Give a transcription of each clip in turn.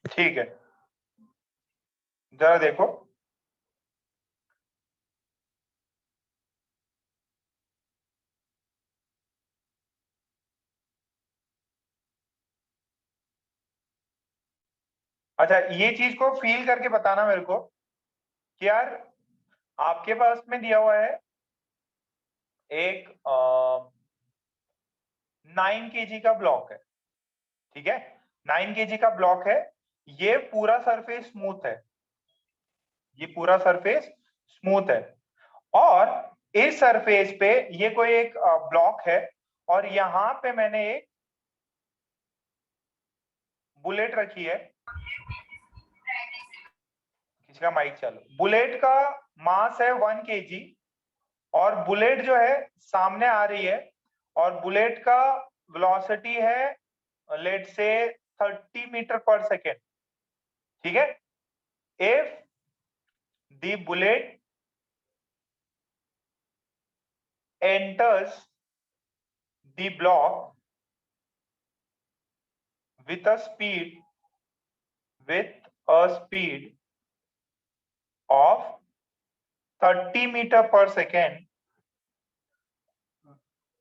ठीक है, जरा देखो। अच्छा, ये चीज को फील करके बताना मेरे को कि यार आपके पास में दिया हुआ है एक 9 kg का ब्लॉक है, ठीक है। 9 kg का ब्लॉक है, ये पूरा सरफेस स्मूथ है, ये पूरा सरफेस स्मूथ है, और इस सरफेस पे ये कोई एक ब्लॉक है, और यहां पे मैंने एक बुलेट रखी है। किसी का माइक चालू। बुलेट का मास है 1 kg, और बुलेट जो है सामने आ रही है, और बुलेट का वेलोसिटी है लेट से 30 मीटर पर सेकेंड, ठीक है। If the bullet enters the block with a speed of 30 meter per second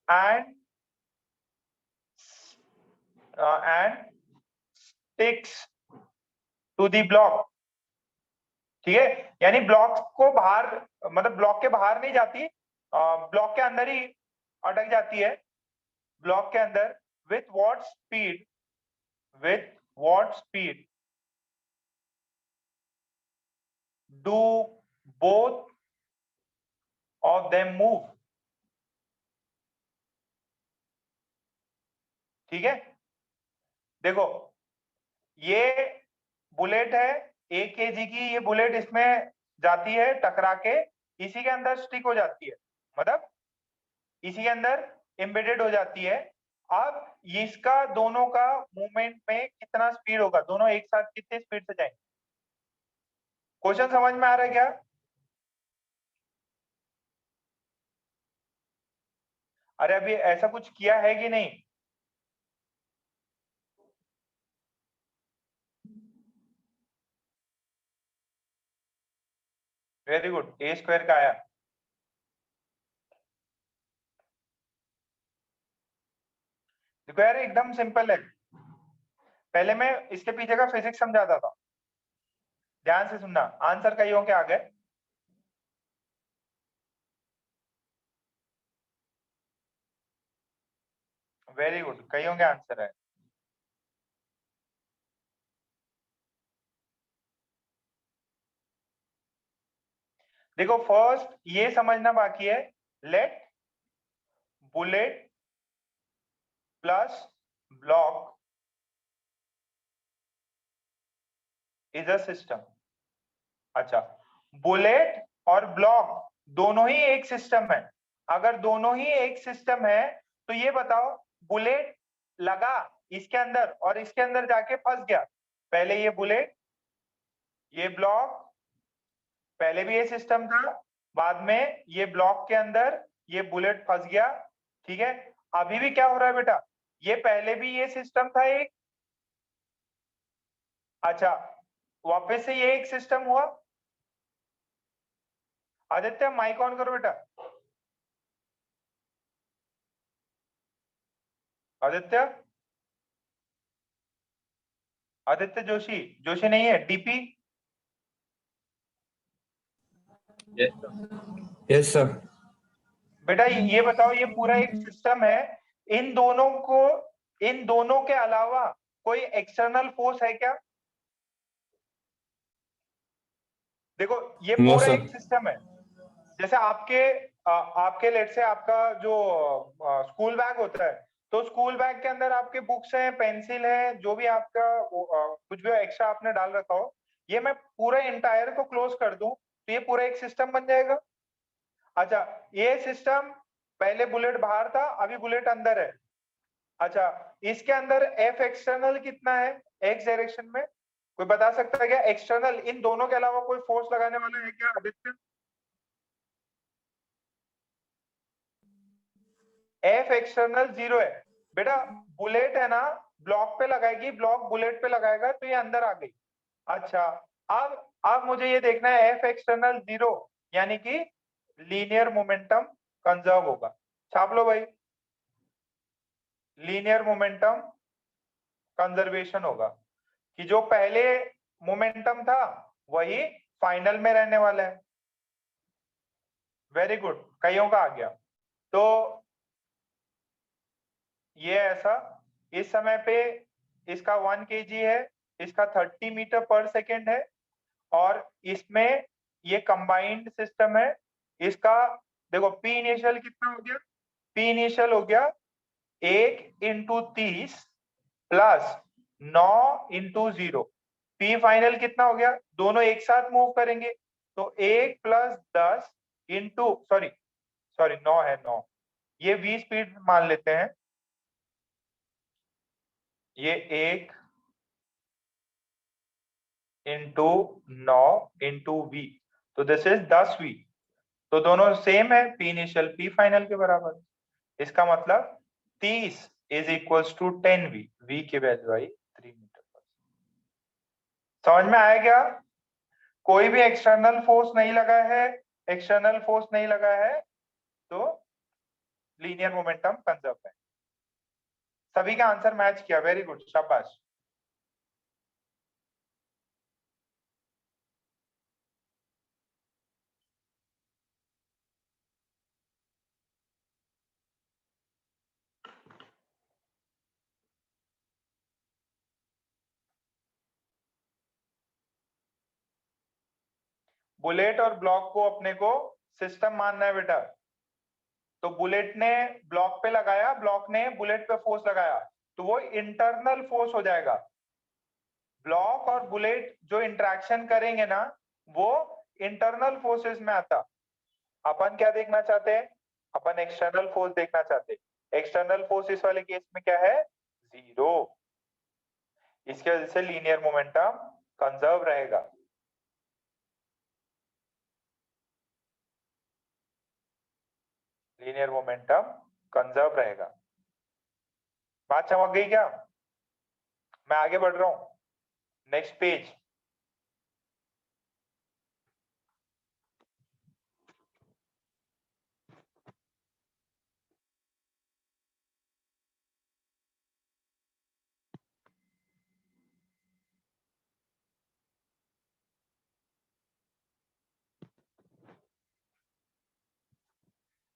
and sticks to the block, ठीक है। यानी ब्लॉक को बाहर, मतलब ब्लॉक के बाहर नहीं जाती, ब्लॉक के अंदर ही अटक जाती है, ब्लॉक के अंदर। With what speed do both of them move, ठीक है। देखो, ये बुलेट है 1 kg की, ये बुलेट इसमें जाती है टकरा के, इसी के अंदर स्टिक हो जाती है, मतलब इसी के अंदर एम्बेडेड हो जाती है। अब इसका दोनों का मूवमेंट में कितना स्पीड होगा, दोनों एक साथ कितने स्पीड से जाएंगे। क्वेश्चन समझ में आ रहा है क्या? अरे अभी ऐसा कुछ किया है कि नहीं? वेरी गुड, ए स्क्वायर का आया। देखो यार एकदम सिंपल है, पहले मैं इसके पीछे का फिजिक्स समझाता था, ध्यान से सुनना। आंसर कई होंगे आगे। वेरी गुड, कई होंगे आंसर है। देखो फर्स्ट ये समझना बाकी है, let bullet plus block is a system. अच्छा, बुलेट और ब्लॉक दोनों ही एक सिस्टम है। अगर दोनों ही एक सिस्टम है तो ये बताओ, बुलेट लगा इसके अंदर और इसके अंदर जाके फंस गया, पहले ये बुलेट ये ब्लॉक, पहले भी ये सिस्टम था, बाद में ये ब्लॉक के अंदर ये बुलेट फंस गया, ठीक है। अभी भी क्या हो रहा है बेटा, ये पहले भी ये सिस्टम था एक, अच्छा वापस से ये एक सिस्टम हुआ। आदित्य माइक ऑन करो बेटा। आदित्य, आदित्य जोशी, जोशी नहीं है, डीपी। Yes sir. बेटा ये बताओ, ये पूरा एक सिस्टम है, इन दोनों को, इन दोनों के अलावा कोई एक्सटर्नल फोर्स है क्या? देखो ये नो पूरा सर। एक सिस्टम है। जैसे आपके लेट से आपका जो स्कूल बैग होता है, तो स्कूल बैग के अंदर आपके बुक्स हैं, पेंसिल है, जो भी आपका कुछ भी एक्स्ट्रा आपने डाल रखा हो, ये मैं पूरा इंटायर को क्लोज कर दूं तो ये पूरा एक सिस्टम बन जाएगा। अच्छा, ये सिस्टम पहले बुलेट बाहर था, अभी बुलेट अंदर है। अच्छा, इसके अंदर एफ एक्सटर्नल कितना है एक्स डायरेक्शन में? कोई बता सकता है क्या एक्सटर्नल, इन दोनों के अलावा कोई फोर्स लगाने वाला है क्या आदित्य? एफ एक्सटर्नल 0 है बेटा। बुलेट है ना, ब्लॉक पे लगाएगी, ब्लॉक बुलेट पे लगाएगा तो ये अंदर आ गई। अच्छा, अब मुझे ये देखना है एफ एक्सटर्नल 0, यानी कि लीनियर मोमेंटम कंजर्व होगा। छाप लो भाई, लीनियर मोमेंटम कंजर्वेशन होगा, कि जो पहले मोमेंटम था वही फाइनल में रहने वाला है। वेरी गुड, कईयों का आ गया। तो ये ऐसा, इस समय पे इसका 1 kg है, इसका 30 मीटर पर सेकेंड है, और इसमें ये कंबाइंड सिस्टम है। इसका देखो पी इनिशियल कितना हो गया, पी इनिशियल हो गया 1 × 30 प्लस 9 × 0। पी फाइनल कितना हो गया, दोनों एक साथ मूव करेंगे तो 1 + 10 इंटू, सॉरी सॉरी 9 है 9, ये v स्पीड मान लेते हैं, ये 1 × 9 × v, तो दिस इज 10v। तो दोनों सेम है, पी इनिशियल पी फाइनल के बराबर। इसका मतलब 30 is equals to 10v, v की वैल्यू आई 3 मीटर। समझ में आया क्या? कोई भी एक्सटर्नल फोर्स नहीं लगा है, एक्सटर्नल फोर्स नहीं लगा है, तो लीनियर मोमेंटम कंजर्व है। सभी का आंसर मैच किया, वेरी गुड, शाबाश। बुलेट और ब्लॉक को अपने को सिस्टम मानना है बेटा। तो बुलेट ने ब्लॉक पे लगाया, ब्लॉक ने बुलेट पे फोर्स लगाया, तो वो इंटरनल फोर्स हो जाएगा। ब्लॉक और बुलेट जो इंटरेक्शन करेंगे ना, वो इंटरनल फोर्सेस में आता। अपन क्या देखना चाहते हैं, अपन एक्सटर्नल फोर्स देखना चाहते हैं। एक्सटर्नल फोर्स इस वाले केस में क्या है, 0। इसके वजह से लीनियर मोमेंटम कंजर्व रहेगा। लीनियर मोमेंटम कंजर्व रहेगा। बात समझ गई क्या? मैं आगे बढ़ रहा हूं, नेक्स्ट पेज।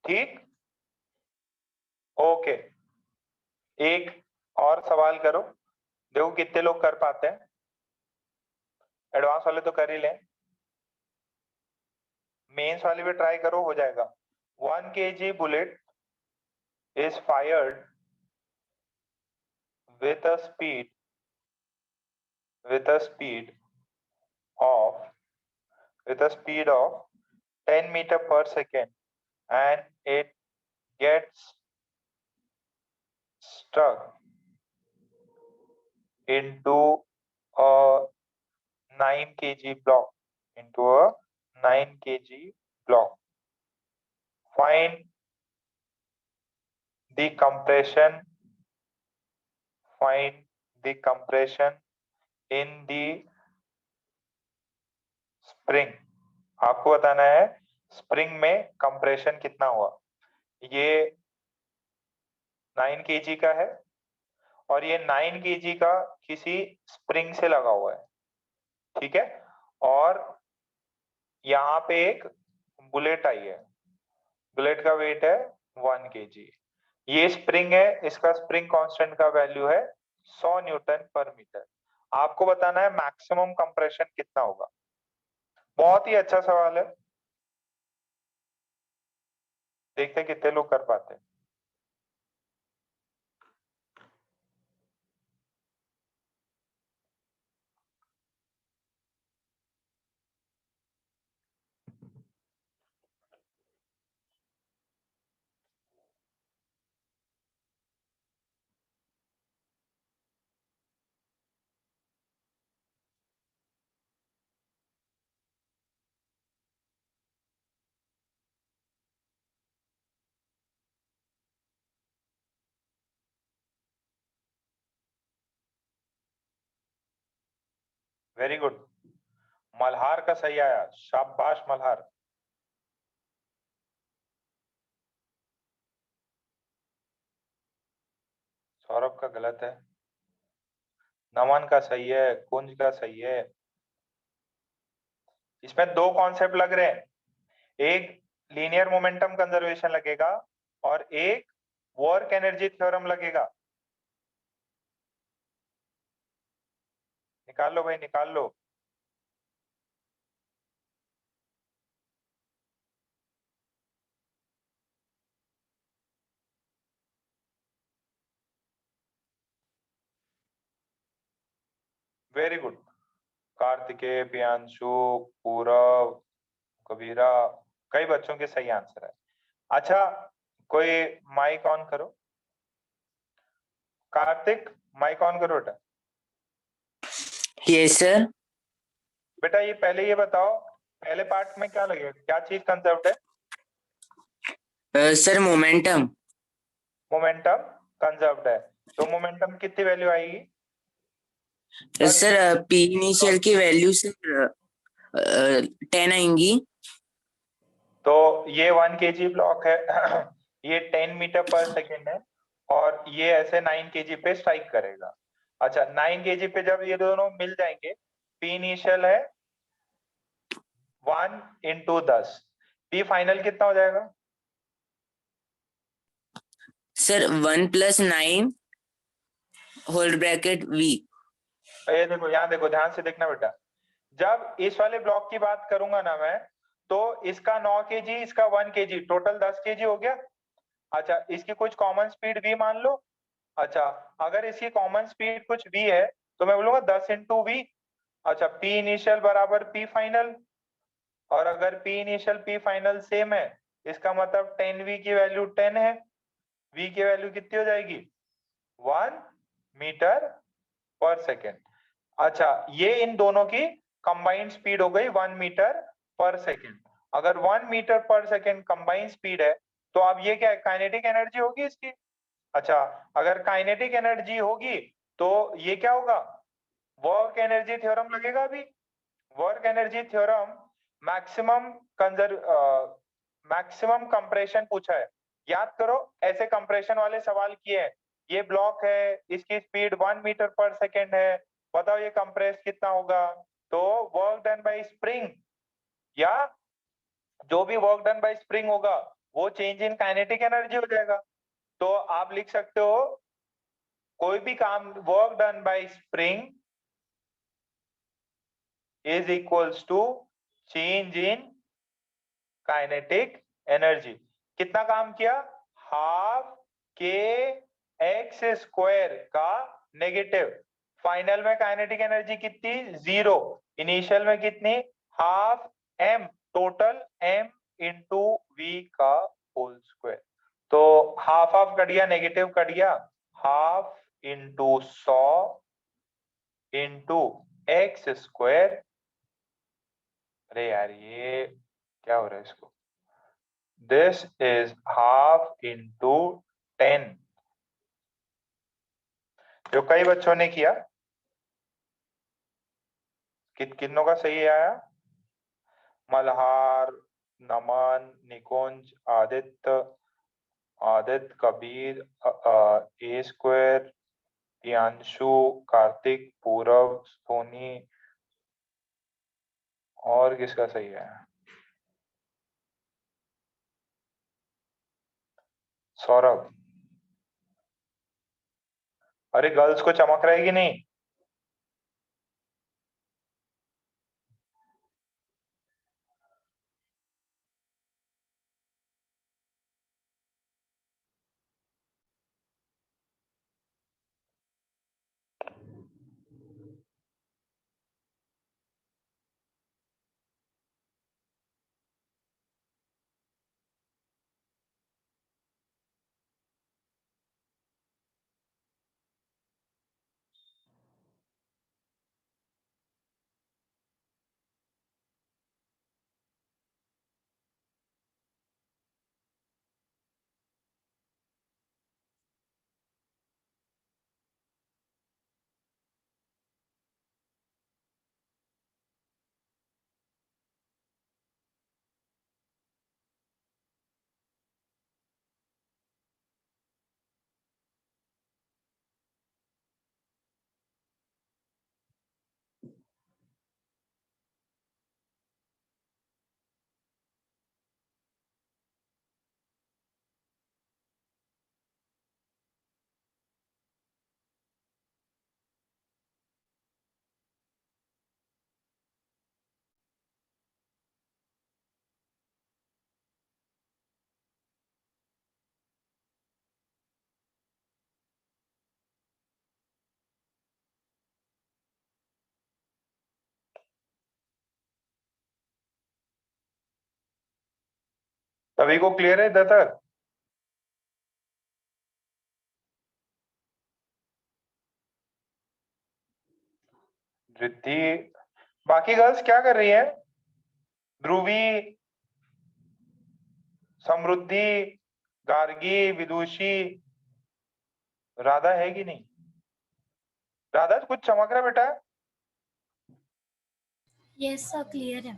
ठीक, ओके। एक और सवाल करो, देखो कितने लोग कर पाते हैं। एडवांस वाले तो कर ही लें, मेंस वाले भी ट्राई करो, हो जाएगा। 1 kg bullet is fired with a speed with a speed of with a speed of 10 meter per second, and it gets stuck into a 9 kg block, into a 9 kg block. Find the compression, find the compression in the spring. आपको बताना है spring में compression कितना हुआ। ये 9 kg का है, और ये 9 kg का किसी स्प्रिंग से लगा हुआ है, ठीक है। और यहाँ पे एक बुलेट आई है, बुलेट का वेट है 1 kg। ये स्प्रिंग है, इसका स्प्रिंग कांस्टेंट का वैल्यू है 100 Nm/मीटर। आपको बताना है मैक्सिमम कंप्रेशन कितना होगा। बहुत ही अच्छा सवाल है, देखते हैं कितने लोग कर पाते हैं। Very good. मल्हार का सही आया, शाबाश मल्हार। सौरभ का गलत है। नमन का सही है, कुंज का सही है। इसमें दो कॉन्सेप्ट लग रहे हैं, एक लीनियर मोमेंटम कंजर्वेशन लगेगा और एक वर्क एनर्जी थ्योरम लगेगा। निकाल लो भाई, निकाल लो। Very good. कार्तिकेय, प्रियांशु, पूरव, कबीरा, कई बच्चों के सही आंसर है। अच्छा, कोई माइक ऑन करो। कार्तिक, माइक ऑन करो बेटा। Yes sir. बेटा ये बताओ, पहले पार्ट में क्या लगेगा, क्या चीज कंसेप्ट है? Sir momentum. मोमेंटम कंजर्व्ड है, तो मोमेंटम कितनी वैल्यू आएगी? सर सर पी इनिशियल की वैल्यू सर 10 आएंगी। तो ये 1 kg ब्लॉक है ये 10 मीटर पर सेकेंड है, और ये ऐसे 9 kg पे स्ट्राइक करेगा। अच्छा, 9 kg पे जब ये दोनों मिल जाएंगे, पी इनिशियल है 1 × 10, पी फाइनल कितना हो जाएगा? Sir 1 + 9 whole bracket V. ये देखो, यहाँ देखो, ध्यान से देखना बेटा। जब इस वाले ब्लॉक की बात करूंगा ना मैं, तो इसका 9 kg, इसका 1 kg, टोटल 10 kg हो गया। अच्छा, इसकी कुछ कॉमन स्पीड v मान लो। अच्छा, अगर इसकी कॉमन स्पीड कुछ v है, तो मैं बोलूंगा 10 × v। अच्छा, p इनिशियल बराबर p फाइनल, और अगर p initial p final same है, इसका मतलब 10v की वैल्यू 10 है, v की वैल्यू कितनी हो जाएगी? 1 मीटर पर सेकेंड। अच्छा, ये इन दोनों की कंबाइंड स्पीड हो गई 1 मीटर पर सेकेंड। अगर 1 metre per second combined speed है, तो अब ये क्या है, काइनेटिक एनर्जी होगी इसकी। अच्छा, अगर काइनेटिक एनर्जी होगी, तो ये क्या होगा, वर्क एनर्जी थ्योरम लगेगा अभी। Work energy theorem, maximum conserve maximum compression पूछा है। याद करो, ऐसे कंप्रेशन वाले सवाल किए हैं। ये ब्लॉक है, इसकी स्पीड 1 मीटर पर सेकेंड है, बताओ ये कंप्रेस कितना होगा? तो वर्क डन बाय स्प्रिंग, या जो भी वर्क डन बाय स्प्रिंग होगा, वो चेंज इन काइनेटिक एनर्जी हो जाएगा। तो आप लिख सकते हो, कोई भी काम work done by spring is equals to change in kinetic energy. कितना काम किया? हाफ के एक्स स्क्वायर का नेगेटिव। फाइनल में काइनेटिक एनर्जी कितनी? 0। इनिशियल में कितनी? Half m, total m into v का होल स्क्वायर। तो हाफ हाफ कट गया, नेगेटिव कट गया, half into 100 into x square. अरे यार, ये क्या हो रहा है इसको? This is half into 10, जो कई बच्चों ने किया। कितनों का सही आया? मल्हार, नमन, निकुंज, आदित्य, कबीर, ए स्क्वायर, प्रियांशु, कार्तिक, पूरव, सोनी, और किसका सही है? सौरभ। अरे गर्ल्स को चमक रहा है कि नहीं? सभी को क्लियर है इधर तक? रिद्धि, बाकी गर्ल्स क्या कर रही है? ध्रुवी, समृद्धि, गार्गी, विदुषी, राधा है कि नहीं? राधा कुछ चमक रहा बेटा? यस सर, क्लियर है।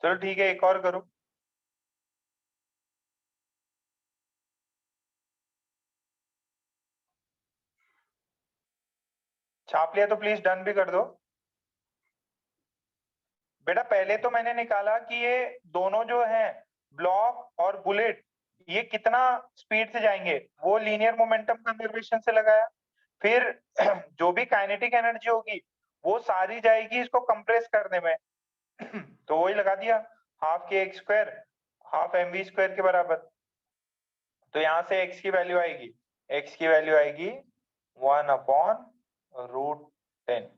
चलो ठीक है, एक और करो। छाप लिया तो प्लीज डन भी कर दो। बेटा पहले तो मैंने निकाला कि ये दोनों जो हैं, ब्लॉक और बुलेट, ये कितना स्पीड से जाएंगे, वो लीनियर मोमेंटम कंजर्वेशन से लगाया। फिर जो भी काइनेटिक एनर्जी होगी वो सारी जाएगी इसको कंप्रेस करने में। तो वही लगा दिया, हाफ के x square, half m v square के बराबर। तो यहां से x की वैल्यू आएगी, x की वैल्यू आएगी 1/√10।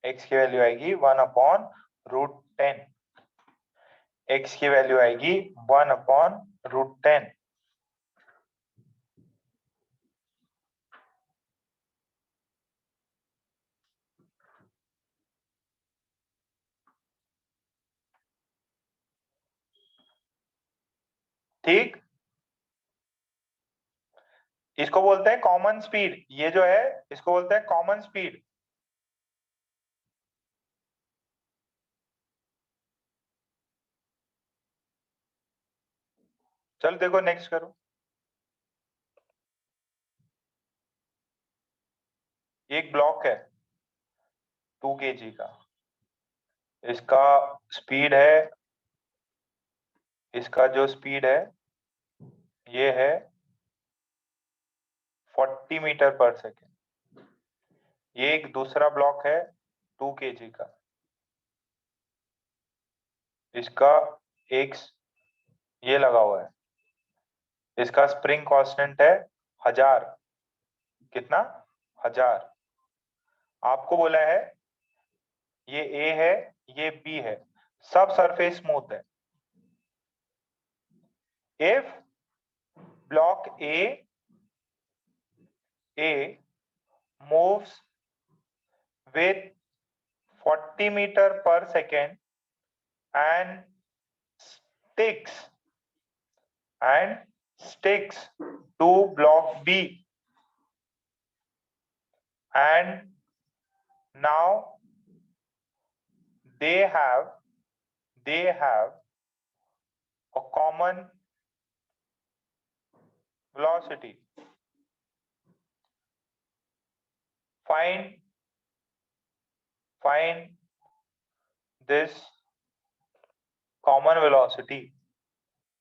x की वैल्यू आएगी 1/√10। x की वैल्यू आएगी 1/√10। ठीक, इसको बोलते हैं कॉमन स्पीड। ये जो है इसको बोलते हैं कॉमन स्पीड। चलो देखो नेक्स्ट करो। एक ब्लॉक है 2 kg का, इसका स्पीड है, इसका जो स्पीड है ये है 40 मीटर पर सेकेंड। ये एक दूसरा ब्लॉक है 2 kg का, इसका एक ये लगा हुआ है, इसका स्प्रिंग कांस्टेंट है 1000। कितना? 1000। आपको बोला है ये ए है, ये बी है, सब सरफेस स्मूथ है। If block A moves with 40 meter per second and sticks to block B, and now they have a common velocity. Find this common velocity.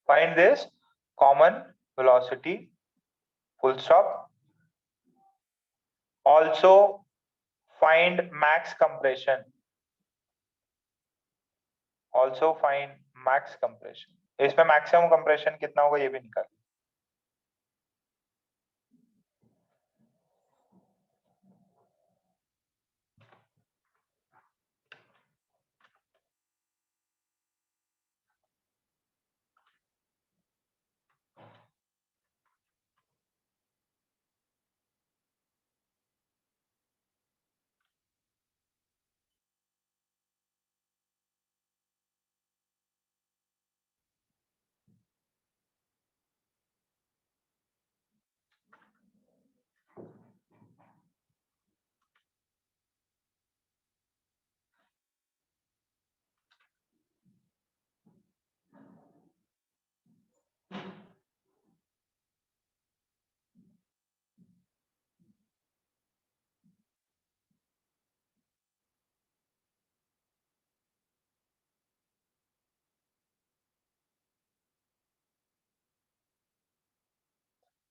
Find this common velocity. Full stop. Also find max compression. Also find max compression. इसमें maximum compression कितना होगा ये भी निकाल।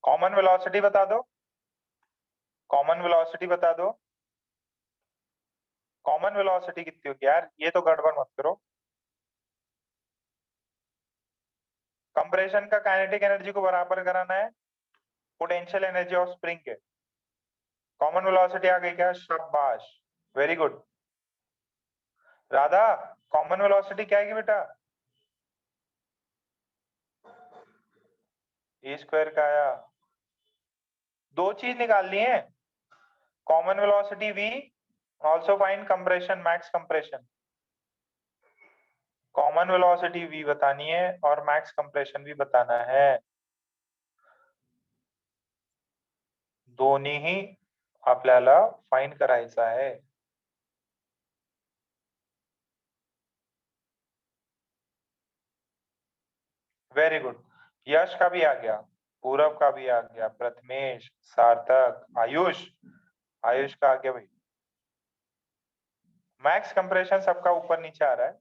Common velocity बता दो, common velocity बता दो। कॉमन वेलोसिटी कितनी होगी यार, ये तो गड़बड़ मत करो। कंप्रेशन का काइनेटिक एनर्जी को बराबर कराना है पोटेंशियल एनर्जी ऑफ स्प्रिंग के। कॉमन वेलोसिटी आ गई क्या? शाबाश, very good. Radha, common velocity क्या आएगी बेटा? ए स्क्वायर का आया, दो चीज निकालनी है, common velocity v, also find compression max compression. Common velocity v बतानी है और मैक्स कंप्रेशन भी बताना है, दोन्ही आपल्याला फाइंड करायचं आहे। वेरी गुड, यश का भी आ गया, पूरब का भी आ गया, प्रथमेश, सार्थक, आयुष, आयुष का आ गया भाई। मैक्स कंप्रेशन सबका ऊपर नीचे आ रहा है,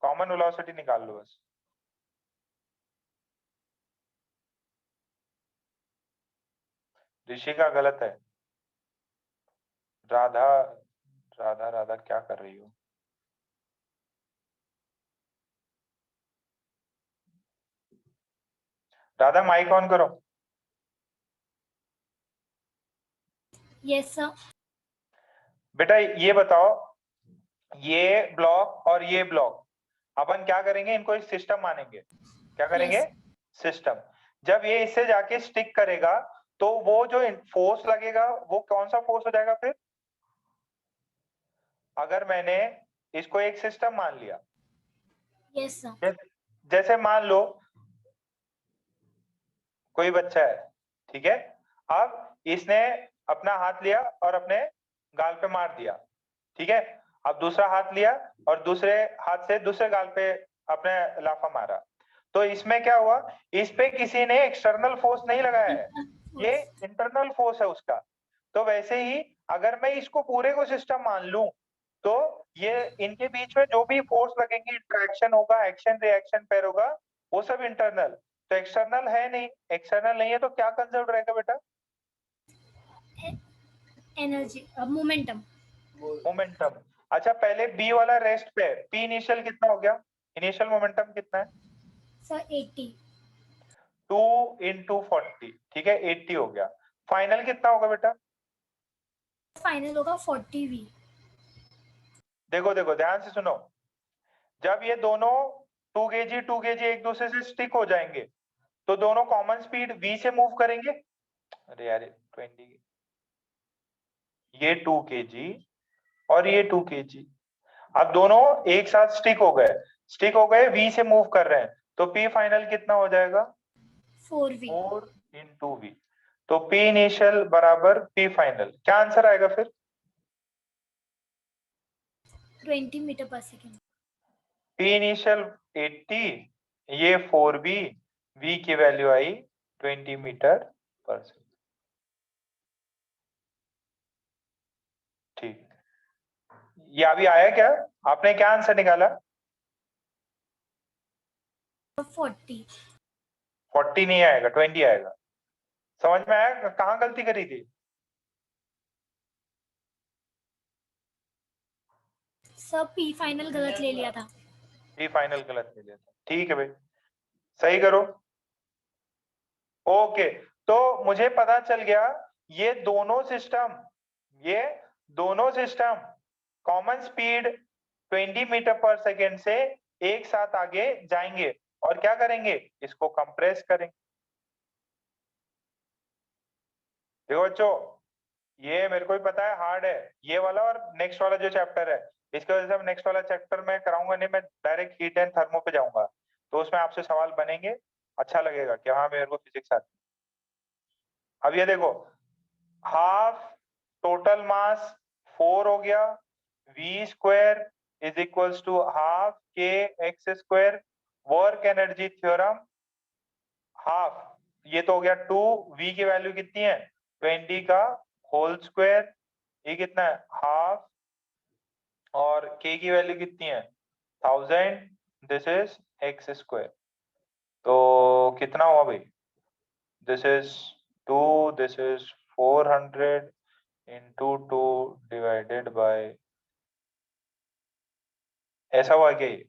कॉमन वेलोसिटी निकाल लो बस। ऋषि का गलत है। राधा, राधा राधा क्या कर रही हो? राधा माइक ऑन करो। Yes, sir. बेटा ये बताओ, ये ब्लॉक और ये ब्लॉक अपन क्या करेंगे, इनको एक सिस्टम मानेंगे। क्या करेंगे? सिस्टम। जब ये इससे जाके स्टिक करेगा तो वो जो फोर्स लगेगा वो कौन सा फोर्स हो जाएगा फिर? अगर मैंने इसको एक सिस्टम मान लिया, Yes, sir. जैसे मान लो कोई बच्चा है, ठीक है, अब इसने अपना हाथ लिया और अपने गाल पे मार दिया, ठीक है, अब दूसरा हाथ लिया और दूसरे हाथ से दूसरे गाल पे अपने लाफा मारा, तो इसमें क्या हुआ, इस पे किसी ने एक्सटर्नल फोर्स नहीं लगाया है, ये इंटरनल फोर्स है उसका। तो वैसे ही अगर मैं इसको पूरे को सिस्टम मान लूं तो ये इनके बीच में जो भी फोर्स लगेंगे, इंटरेक्शन होगा, एक्शन रिएक्शन पेयर होगा, वो सब इंटरनल। तो एक्सटर्नल है नहीं, एक्सटर्नल नहीं है तो क्या कंजर्व रहेगा बेटा? Energy, momentum. मोमेंटम। अच्छा पहले बी वाला रेस्ट पे पी इनिशियल कितना हो गया? इनिशियल मोमेंटम कितना है? Sir, 80. 2 इंटू 40, ठीक है, 80 हो गया। फाइनल कितना होगा बेटा? Final होगा 40 V. देखो देखो ध्यान से सुनो, जब ये दोनों 2 kg एक दूसरे से स्टिक हो जाएंगे तो दोनों कॉमन स्पीड v से मूव करेंगे। अरे यार 20, ये 2 kg और ये 2 kg, अब दोनों एक साथ स्टिक हो गए v से मूव कर रहे हैं, तो p फाइनल कितना हो जाएगा? 4 V. 4 into v. तो p इनिशियल बराबर p फाइनल, क्या आंसर आएगा फिर? 20 meter per second. p initial 80, ये 4v, v की वैल्यू आई 20 मीटर पर सेकेंड। ठीक, ये अभी आया क्या? आपने क्या आंसर निकाला? 40. 40 नहीं आएगा, 20 आएगा। समझ में आया कहाँ गलती करी थी? Sir, P final गलत ले लिया था. p फाइनल गलत ले लिया था, ठीक है भाई, सही करो। ओके, तो मुझे पता चल गया ये दोनों system common speed 20 meter per second से एक साथ आगे जाएंगे और क्या करेंगे, इसको कंप्रेस करेंगे। देखो बच्चों, ये मेरे को भी पता है हार्ड है ये वाला, और नेक्स्ट वाला जो चैप्टर है इसकी वजह से अब नेक्स्ट वाला चैप्टर में कराऊंगा नहीं, मैं डायरेक्ट हीट एंड थर्मो पे जाऊंगा, तो उसमें आपसे सवाल बनेंगे, अच्छा लगेगा कि हाँ मेरे को फिजिक्स आती है। अब ये देखो, हाफ टोटल मास 4 हो गया, v square is equals to half के x square, work energy theorem, half ये तो हो गया 2, v की वैल्यू कितनी है 20 का होल स्क्वायर, ये कितना है हाफ, और k की वैल्यू कितनी है 1000, दिस इज एक्स स्क्वायर, तो कितना हुआ भाई, this is 2, this is 400 into 2 divided by, ऐसा हुआ क्या ये?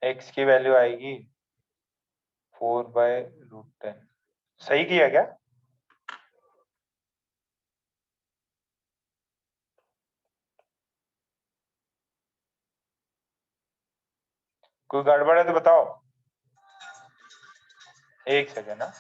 x की वैल्यू आएगी 4/√10, सही किया क्या? कोई गड़बड़ है तो बताओ। एक सेकेंड ना।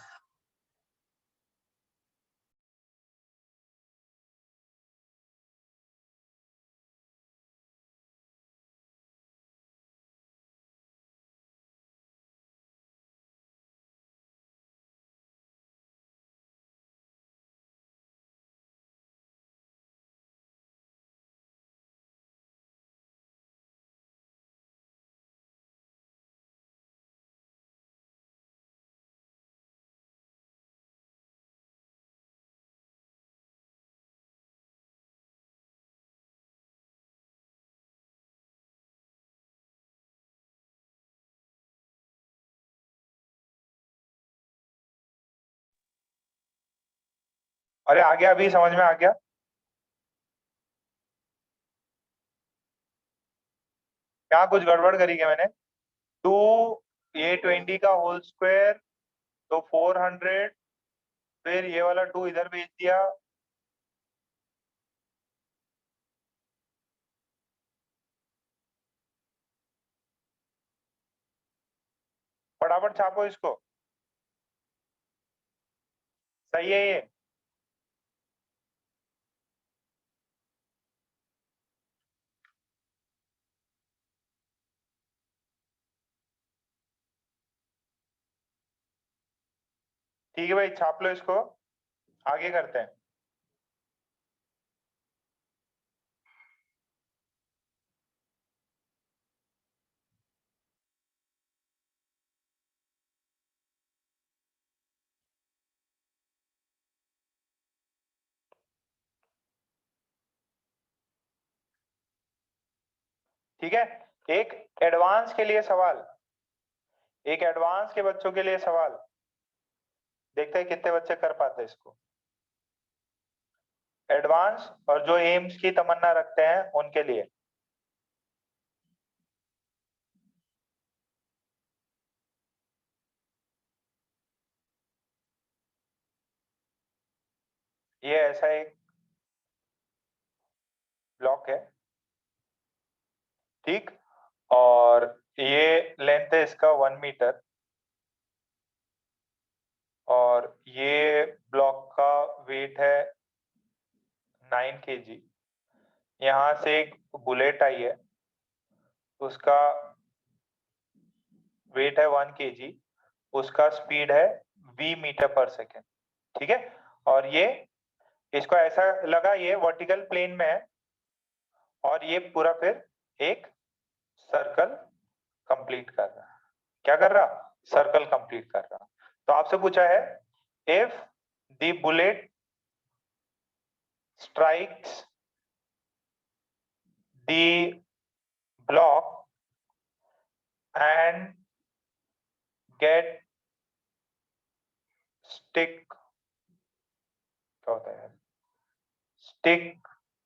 अरे आ गया, अभी समझ में आ गया। क्या कुछ गड़बड़ करी क्या मैंने? 2 ये 20 का होल स्क्वायर तो 400, फिर ये वाला 2 इधर भेज दिया। फटाफट छापो इसको। सही है ये? ठीक है भाई, छाप लो इसको, आगे करते हैं। ठीक है, एक एडवांस के लिए सवाल, एक एडवांस के बच्चों के लिए सवाल, देखते हैं कितने बच्चे कर पाते हैं इसको। एडवांस और जो एम्स की तमन्ना रखते हैं उनके लिए। ये ऐसा एक ब्लॉक है, ठीक, और ये लेंथ है इसका 1 मीटर, और ये ब्लॉक का वेट है 9 kg। यहाँ से एक बुलेट आई है, उसका वेट है 1 kg, उसका स्पीड है v मीटर पर सेकेंड, ठीक है। और ये इसको ऐसा लगा ये वर्टिकल प्लेन में है, और ये पूरा फिर एक सर्कल कंप्लीट कर रहा है। क्या कर रहा? सर्कल कंप्लीट कर रहा। तो आपसे पूछा है, if the bullet strikes the block and get stick, क्या होता है, stick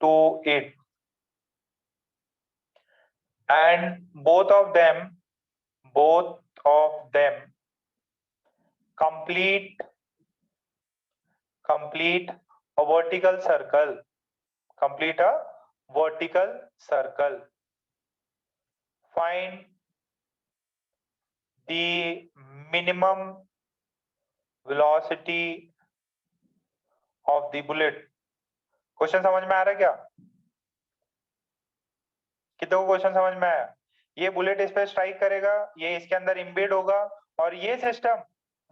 to it, and both of them complete a vertical circle, complete a vertical circle, find the minimum velocity of the bullet। Question समझ में आ रहा है क्या? कितने को क्वेश्चन समझ में आया? ये बुलेट इस पे स्ट्राइक करेगा, ये इसके अंदर इम्बेड होगा, और ये सिस्टम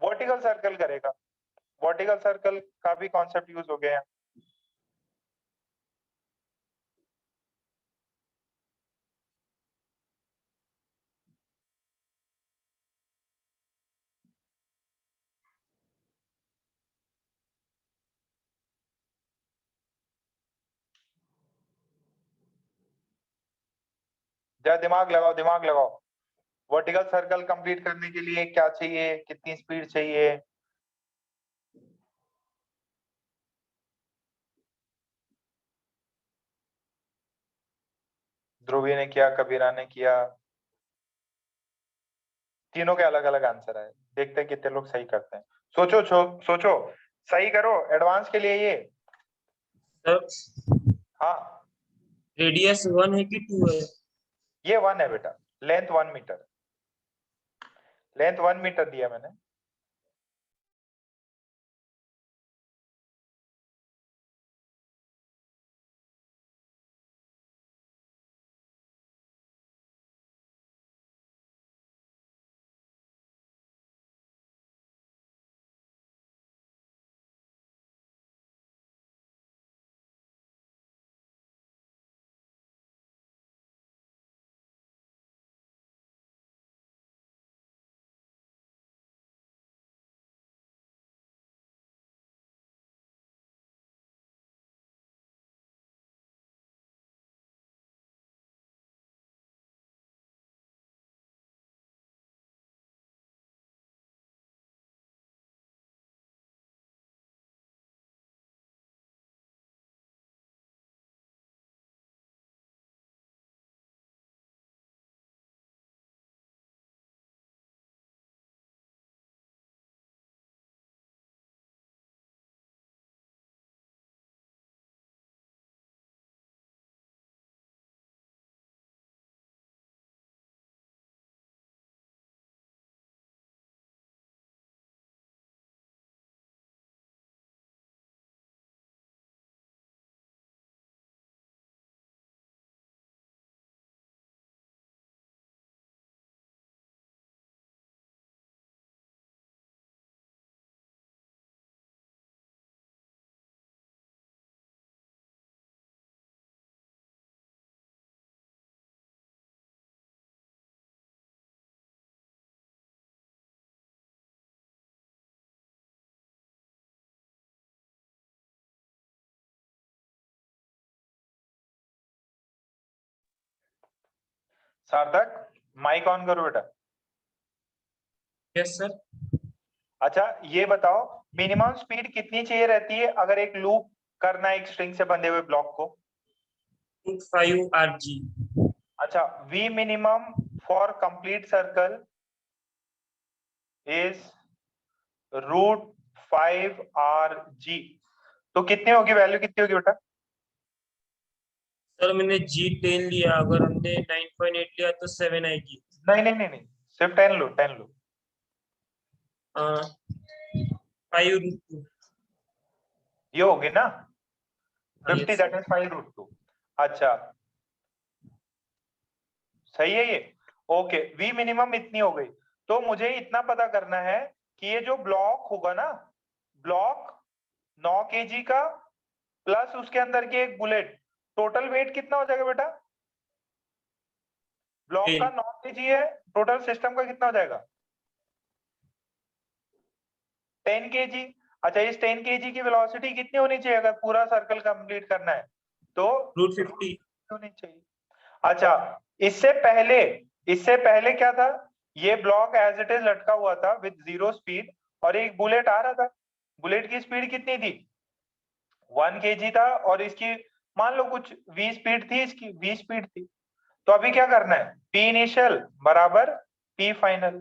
वर्टिकल सर्कल करेगा। वर्टिकल सर्कल का भी कॉन्सेप्ट यूज हो गया है। जरा दिमाग लगाओ, दिमाग लगाओ। वर्टिकल सर्कल कंप्लीट करने के लिए क्या चाहिए, कितनी स्पीड चाहिए? ध्रुवी ने किया, कबीरा ने किया, तीनों के अलग अलग आंसर है। देखते हैं कितने लोग सही करते हैं। सोचो सोचो, सही करो एडवांस के लिए ये। सर हाँ, रेडियस 1 है कि 2 है? ये 1 है बेटा, लेंथ 1 मीटर। लेंथ 1 मीटर दिया मैंने। सार्थक, माइक ऑन करो बेटा। Yes sir. अच्छा ये बताओ, मिनिमम स्पीड कितनी चाहिए रहती है अगर एक लूप करना है एक स्ट्रिंग से बंधे हुए ब्लॉक को? 5 RG। अच्छा, V minimum for complete circle is √5 RG। तो कितनी होगी वैल्यू, कितनी होगी बेटा? सर मैंने G10 लिया, अगर हमने 9.8 लिया तो 7 आएगी। नहीं नहीं नहीं नहीं, सिर्फ 10 लो, 10 लो। 5√2। ये होगी ना 50, yes, दैट इज 5√2। अच्छा सही है ये। ओके, V मिनिमम इतनी हो गई। तो मुझे इतना पता करना है कि ये जो ब्लॉक होगा ना, ब्लॉक 9 kg का प्लस उसके अंदर की एक बुलेट, टोटल वेट कितना हो जाएगा बेटा? ब्लॉक का 9 kg है, टोटल सिस्टम का कितना हो जाएगा? 10 kg। अच्छा, इस 10 kg की वेलोसिटी कितनी होनी चाहिए अगर पूरा सर्कल कंप्लीट करना है? तो √50 होनी चाहिए। अच्छा, इससे पहले क्या था? ये ब्लॉक एज इट इज लटका हुआ था विद 0 स्पीड, और एक बुलेट आ रहा था। बुलेट की स्पीड कितनी थी? 1 kg था, और इसकी मान लो कुछ v स्पीड थी, इसकी v स्पीड थी। तो अभी क्या करना है? P इनिशियल बराबर P फाइनल।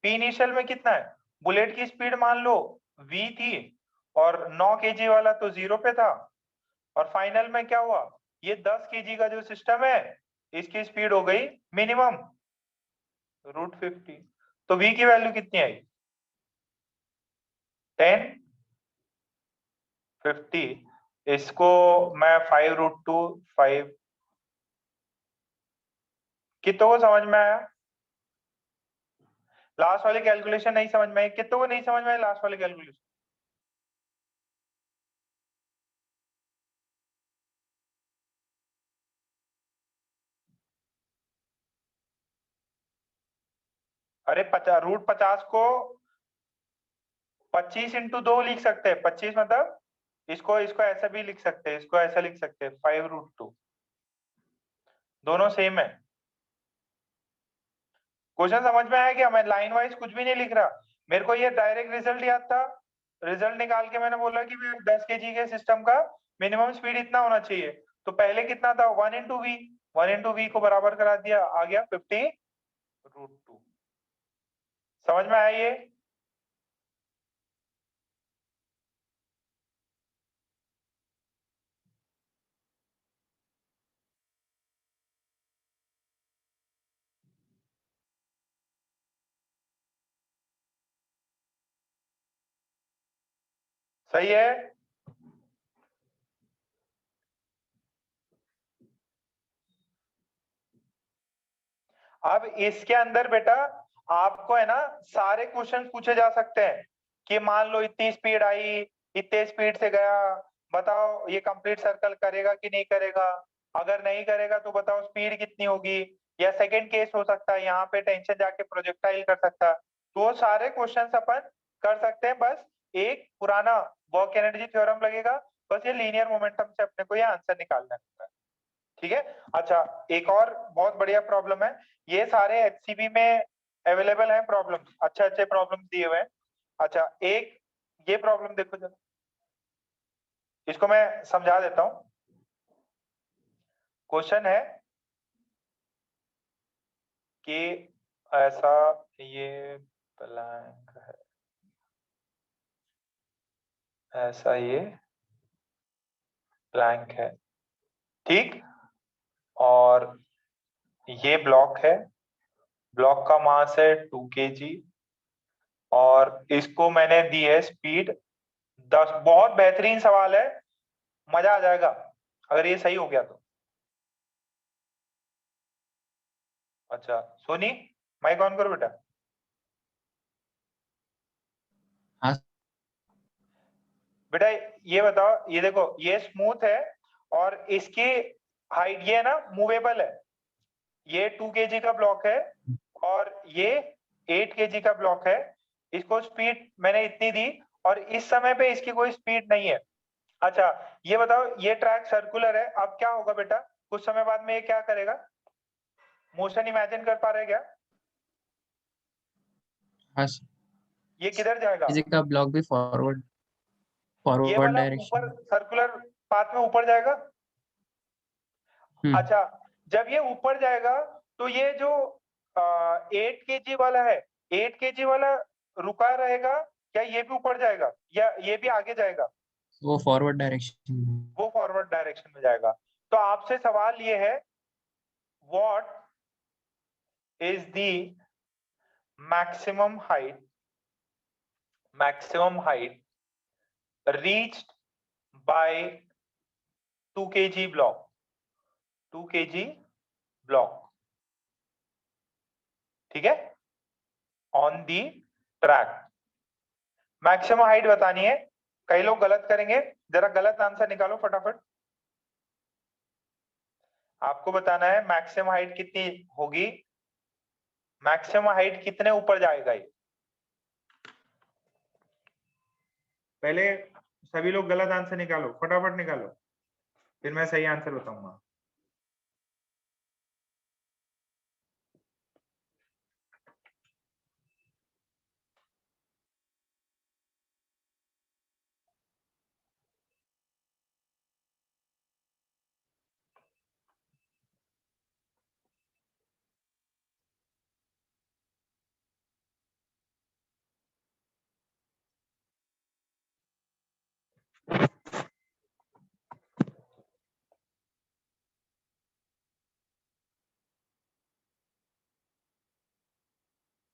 P इनिशियल में कितना है? बुलेट की स्पीड मान लो v थी, और 9 kg वाला तो 0 पे था, और फाइनल में क्या हुआ? ये 10 kg का जो सिस्टम है, इसकी स्पीड हो गई मिनिमम √50। तो v की वैल्यू कितनी आई? 10, 50। इसको मैं 5√2, 5, कितनों को समझ में आया? लास्ट वाली कैलकुलेशन नहीं समझ में आई? कितनों को नहीं समझ में आई लास्ट वाली कैलकुलेशन? अरे √50 को 25 इंटू 2 लिख सकते हैं। 25 मतलब इसको इसको ऐसा भी लिख सकते हैं, इसको ऐसा लिख सकते हैं, 5√2। दोनों सेम है। क्वेश्चन समझ में आया क्या? मैं लाइन वाइज कुछ भी नहीं लिख रहा, मेरे को ये डायरेक्ट रिजल्ट याद था। रिजल्ट निकाल के मैंने बोला कि 10 kg के सिस्टम का मिनिमम स्पीड इतना होना चाहिए। तो पहले कितना था? 1 इंटू वी, 1 इंटू वी को बराबर करा दिया, आ गया 50√2। समझ में आया ये? सही है। अब इसके अंदर बेटा आपको है ना सारे क्वेश्चन पूछे जा सकते हैं कि मान लो इतनी स्पीड आई, इतने स्पीड से गया, बताओ ये कंप्लीट सर्कल करेगा कि नहीं करेगा, अगर नहीं करेगा तो बताओ स्पीड कितनी होगी, या सेकंड केस हो सकता है यहाँ पे टेंशन जाके प्रोजेक्टाइल कर सकता है। तो वो सारे क्वेश्चन अपन कर सकते हैं, बस एक पुराना वर्क एनर्जी थ्योरम लगेगा, बस ये लीनियर मोमेंटम से अपने को ये आंसर निकालना है। ठीक है। अच्छा, एक और बहुत बढ़िया प्रॉब्लम है, ये सारे एचसीबी में अवेलेबल है प्रॉब्लम्स, अच्छे अच्छे प्रॉब्लम्स दिए हुए हैं। अच्छा, एक ये प्रॉब्लम देखो जरा, इसको मैं समझा देता हूं। क्वेश्चन है कि ऐसा ये ब्लैंक है, ऐसा ये ब्लैंक है, ठीक, और ये ब्लॉक है, ब्लॉक का मास है 2 kg, और इसको मैंने दी है स्पीड 10। बहुत बेहतरीन सवाल है, मजा आ जाएगा अगर ये सही हो गया तो। अच्छा सोनी, माइक ऑन करो बेटा। हाँ। बेटा ये बताओ, ये देखो ये स्मूथ है और इसकी हाइट ये है ना मूवेबल है, ये 2 kg का ब्लॉक है और ये 8 kg का ब्लॉक है, इसको स्पीड मैंने इतनी दी और इस समय पे इसकी कोई स्पीड नहीं है। अच्छा ये बताओ, ये ट्रैक सर्कुलर है, अब क्या होगा बेटा, कुछ समय बाद में ये क्या करेगा, मोशन इमेजिन कर पा रहे क्या, हाँ, ये किधर जाएगा, किसी का ब्लॉक भी फॉरवर्ड ये फॉरवर्ड वाला ऊपर डायरेक्शन। सर्कुलर पाथ में ऊपर जाएगा। अच्छा, जब ये ऊपर जाएगा तो ये जो 8 kg वाला है, 8 kg वाला रुका रहेगा, क्या ये भी ऊपर जाएगा या ये भी आगे जाएगा, वो फॉरवर्ड डायरेक्शन। वो फॉरवर्ड डायरेक्शन में जाएगा। तो आपसे सवाल ये है, what is the maximum height reached by 2 kg block, 2 kg block, ठीक है, on the track. Maximum height बतानी है, कई लोग गलत करेंगे, जरा गलत आंसर निकालो फटाफट। आपको बताना है मैक्सिमम हाइट कितनी होगी, मैक्सिमम हाइट कितने ऊपर जाएगा ये, पहले सभी लोग गलत आंसर निकालो, फटाफट निकालो, फिर मैं सही आंसर बताऊंगा।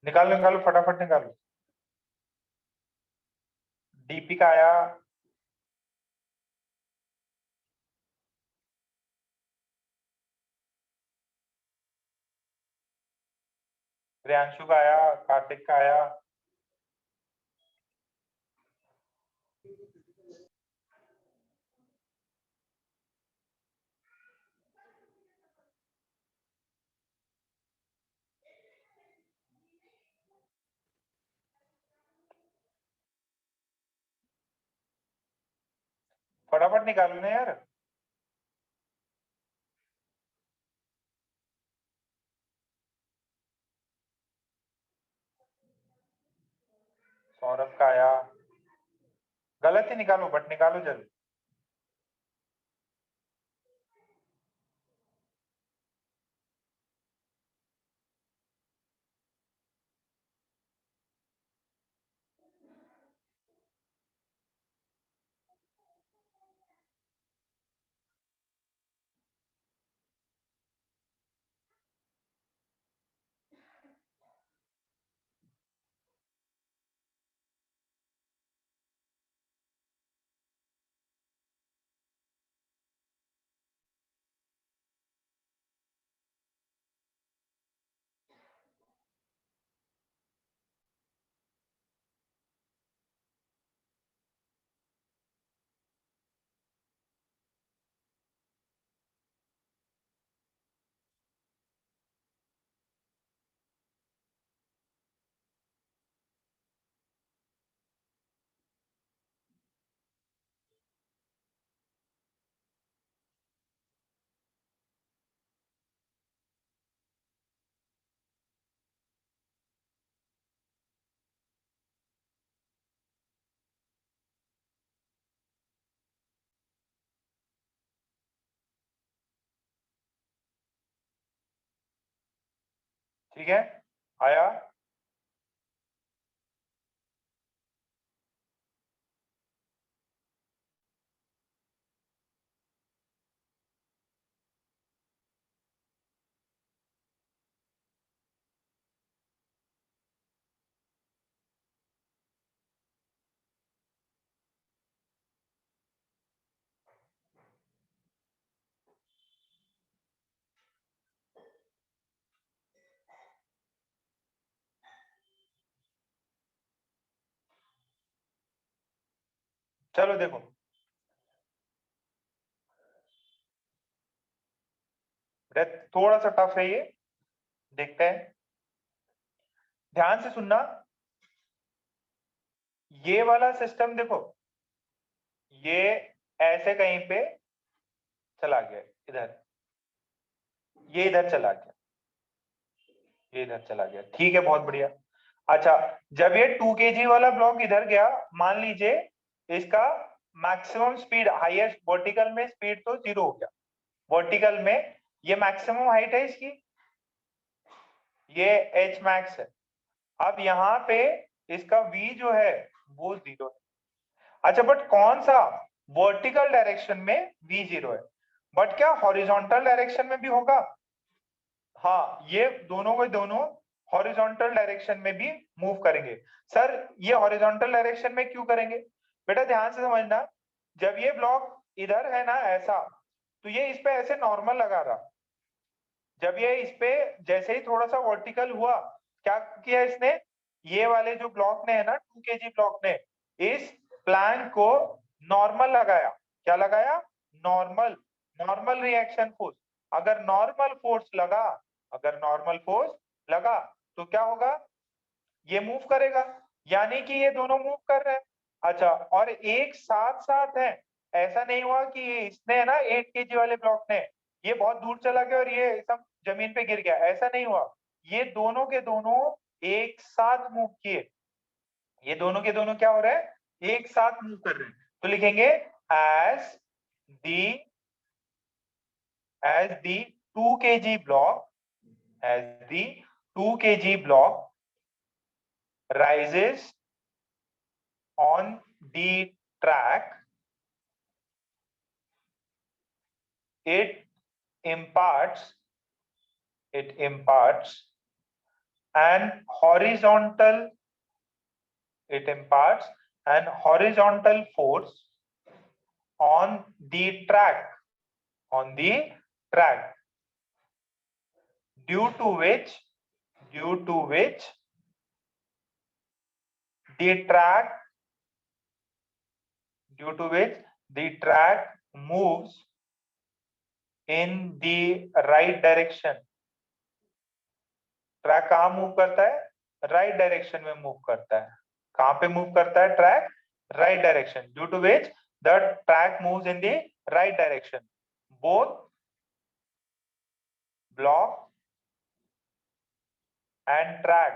निकालो निकालो फटाफट निकालो। दीपिका आया, प्रियांशु का आया, कार्तिक का आया, फटाफट निकालो ना यार। सौरभ का आया, गलत ही निकालो बट निकालो जल्दी। ठीक है, आया। चलो देखो, थोड़ा सा टफ है ये, देखते हैं, ध्यान से सुनना। ये वाला सिस्टम देखो, ये ऐसे कहीं पे चला गया, इधर, ये इधर चला गया, ये इधर चला गया, ठीक है, बहुत बढ़िया। अच्छा, जब ये 2 kg वाला ब्लॉक इधर गया, मान लीजिए इसका मैक्सिमम स्पीड, हाईएस्ट वर्टिकल में स्पीड तो 0 हो गया, वर्टिकल में ये मैक्सिमम हाइट है इसकी, ये एच मैक्स है। अब यहाँ पे इसका v जो है वो 0 है। अच्छा, बट कौन सा, वर्टिकल डायरेक्शन में v 0 है, बट क्या हॉरिजॉन्टल डायरेक्शन में भी होगा? हाँ, ये दोनों के दोनों हॉरिजॉन्टल डायरेक्शन में भी मूव करेंगे। सर ये हॉरिजॉन्टल डायरेक्शन में क्यों करेंगे? बेटा ध्यान से समझना, जब ये ब्लॉक इधर है ना ऐसा, तो ये इस पे ऐसे नॉर्मल लगा रहा, जब ये इस पे जैसे ही थोड़ा सा वर्टिकल हुआ, क्या किया इसने, ये वाले जो ब्लॉक ने है ना, 2 kg ब्लॉक ने इस प्लैंक को नॉर्मल लगाया, क्या लगाया, नॉर्मल, नॉर्मल रिएक्शन फोर्स। अगर नॉर्मल फोर्स लगा, अगर नॉर्मल फोर्स लगा तो क्या होगा, ये मूव करेगा, यानी कि ये दोनों मूव कर रहे हैं। अच्छा, और एक साथ साथ है, ऐसा नहीं हुआ कि ये इसने है ना 8 kg वाले ब्लॉक ने ये बहुत दूर चला गया और ये सब जमीन पे गिर गया, ऐसा नहीं हुआ, ये दोनों के दोनों एक साथ मूव किए, ये दोनों के दोनों क्या हो रहा है, एक साथ मूव कर रहे हैं। तो लिखेंगे as the, as the 2 kg block, as the 2 kg block rises on the track, it imparts an horizontal, it imparts an horizontal force on the track, on the track, due to which the track, due to which the track moves in the right direction. Track कहाँ move करता है, right direction में move करता है। कहाँ पे move करता है track, right direction, due to which the track moves in the right direction. Both block and track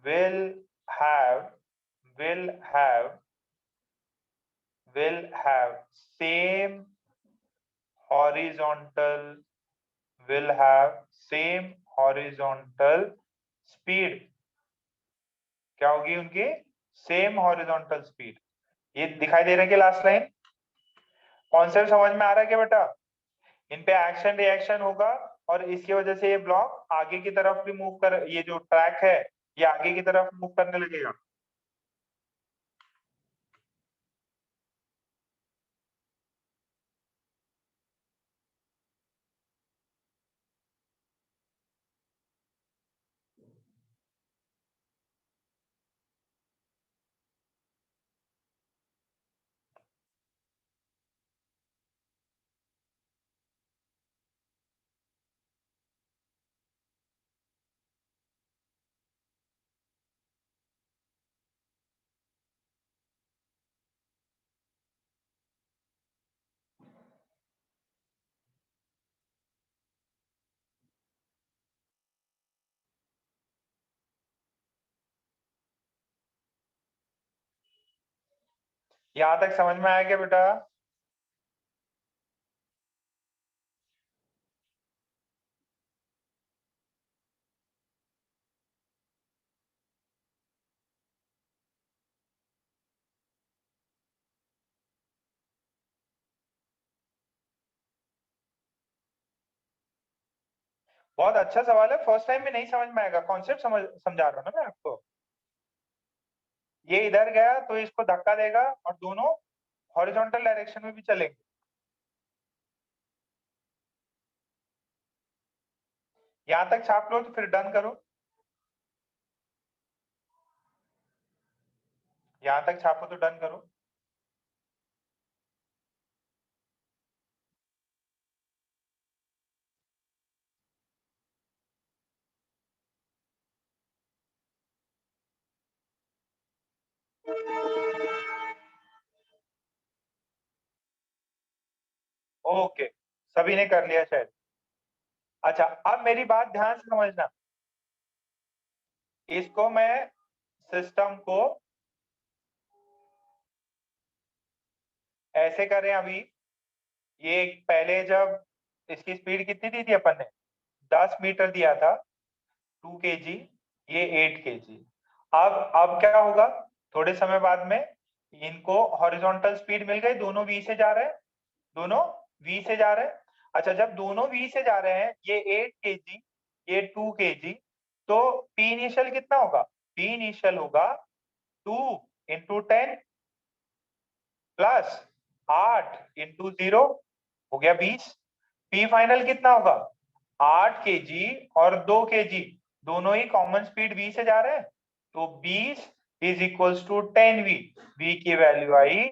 will have same horizontal, will have same horizontal speed। क्या होगी उनकी, सेम हॉरिजॉन्टल स्पीड। ये दिखाई दे रहा है कि लास्ट लाइन, कॉन्सेप्ट समझ में आ रहा है क्या बेटा? इन पे एक्शन रिएक्शन होगा और इसकी वजह से ये ब्लॉक आगे की तरफ भी मूव कर, ये जो ट्रैक है ये आगे की तरफ मूव करने लगेगा। यहां तक समझ में आया क्या बेटा? बहुत अच्छा सवाल है, फर्स्ट टाइम में नहीं समझ में आएगा, कॉन्सेप्ट समझा रहा हूँ ना मैं आपको। ये इधर गया तो इसको धक्का देगा और दोनों हॉरिजॉन्टल डायरेक्शन में भी चलेंगे। यहां तक छाप लो तो फिर डन करो। यहां तक छापो तो डन करो। ओके, सभी ने कर लिया शायद। अच्छा, अब मेरी बात ध्यान से समझना। इसको मैं सिस्टम को ऐसे करें अभी। ये पहले जब इसकी स्पीड कितनी दी थी अपन ने, 10 मीटर दिया था, 2 kg, ये 8 kg। अब क्या होगा, थोड़े समय बाद में इनको हॉरिजॉन्टल स्पीड मिल गई, दोनों v से जा रहे हैं, दोनों v से जा रहे हैं। अच्छा, जब दोनों v से जा रहे हैं, ये 8 kg, ये 2 kg, तो p इनिशियल कितना होगा, p इनिशियल होगा 2 इंटू 10 प्लस 8 इंटू 0, हो गया 20। p फाइनल कितना होगा, 8 kg और 2 kg, दोनों ही कॉमन स्पीड v से जा रहे हैं, तो 20 is equals to 10v। v की वैल्यू आई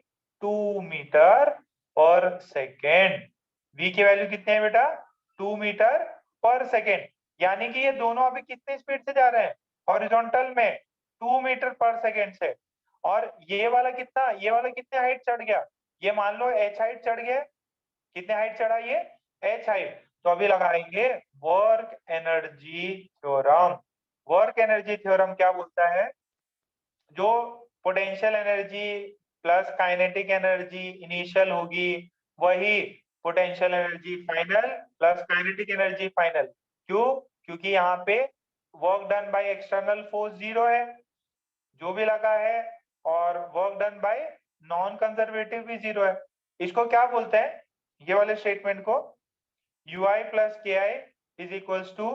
2 मीटर पर सेकेंड। v की वैल्यू कितने है बेटा, 2 मीटर पर सेकेंड। यानी कि ये दोनों अभी कितने स्पीड से जा रहे हैं, हॉरिजॉन्टल में 2 मीटर पर सेकेंड से। और ये वाला कितना, ये वाला कितने हाइट चढ़ गया, ये मान लो h हाइट चढ़ गया। कितने हाइट चढ़ा ये, h हाइट। तो अभी लगाएंगे work energy theorem. Work energy theorem क्या बोलता है, जो potential energy plus kinetic energy initial होगी, वही potential energy final plus kinetic energy final. क्यों, क्योंकि यहाँ पे work done by external force 0 है, जो भी लगा है, और work done bye non conservative भी 0 है। इसको क्या बोलते हैं, ये वाले स्टेटमेंट को, ui plus k i is equals to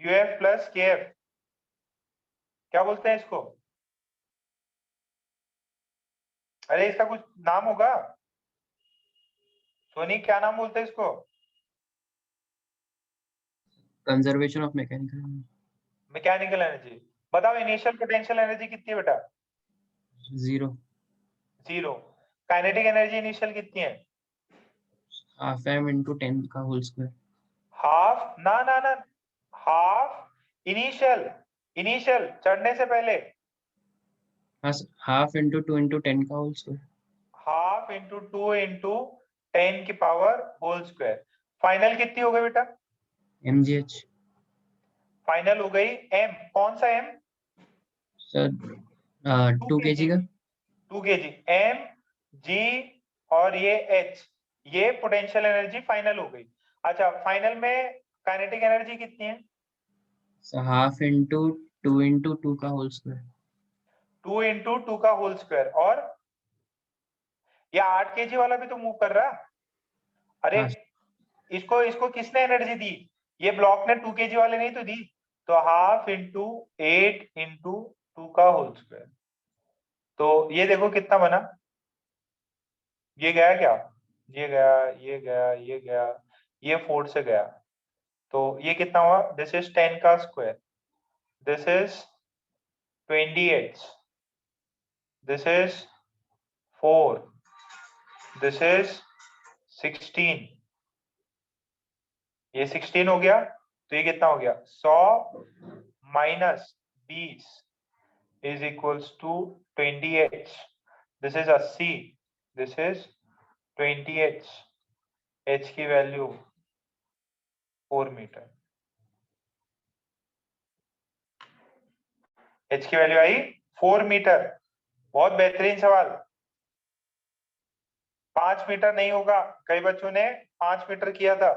u f plus k f. क्या बोलते हैं इसको, अरे इसका कुछ नाम होगा, सोनी क्या नाम बोलते हैं इसको, conservation of mechanical mechanical energy. बताओ इनिशियल पोटेंशियल एनर्जी कितनी है बेटा, 0 0। काइनेटिक एनर्जी इनिशियल कितनी है, हाफ m into 10 का होल स्क्वायर। हाफ, ना ना ना, हाफ इनिशियल, इनिशियल चढ़ने से पहले, हाँ हाफ into 2 into 10 का whole square. Half into 2 into 10 की पावर होल स्क्वायर। फाइनल कितनी हो गई बेटा, mgh फाइनल हो गई m, कौन सा m, सर 2 kg का 2 kg, m g और ये h, ये पोटेंशियल एनर्जी फाइनल हो गई। अच्छा, फाइनल में काइनेटिक एनर्जी कितनी है, सर हाफ into 2 into 2 का होल स्क्वायर। 2 इंटू 2 का होल स्क्वायर। और ये 8 kg वाला भी तो मूव कर रहा, अरे हाँ इसको इसको किसने एनर्जी दी, ये ब्लॉक ने 2 kg वाले नहीं तो दी, तो हाफ इंटू 8 इंटू 2 का होल स्क्वायर। तो ये देखो कितना बना, ये गया क्या, ये गया, ये गया, ये गया, ये 4 से गया, तो ये कितना हुआ, दिस इज 10 का square, this is 28, this is 4, this is 16, ये 16 हो गया, तो ये कितना हो गया, 100 minus 20 is equals to 20h. This is 80, this is 20h, h की वैल्यू 4 मीटर, h की वैल्यू आई 4 मीटर। बहुत बेहतरीन सवाल। 5 मीटर नहीं होगा, कई बच्चों ने 5 मीटर किया था।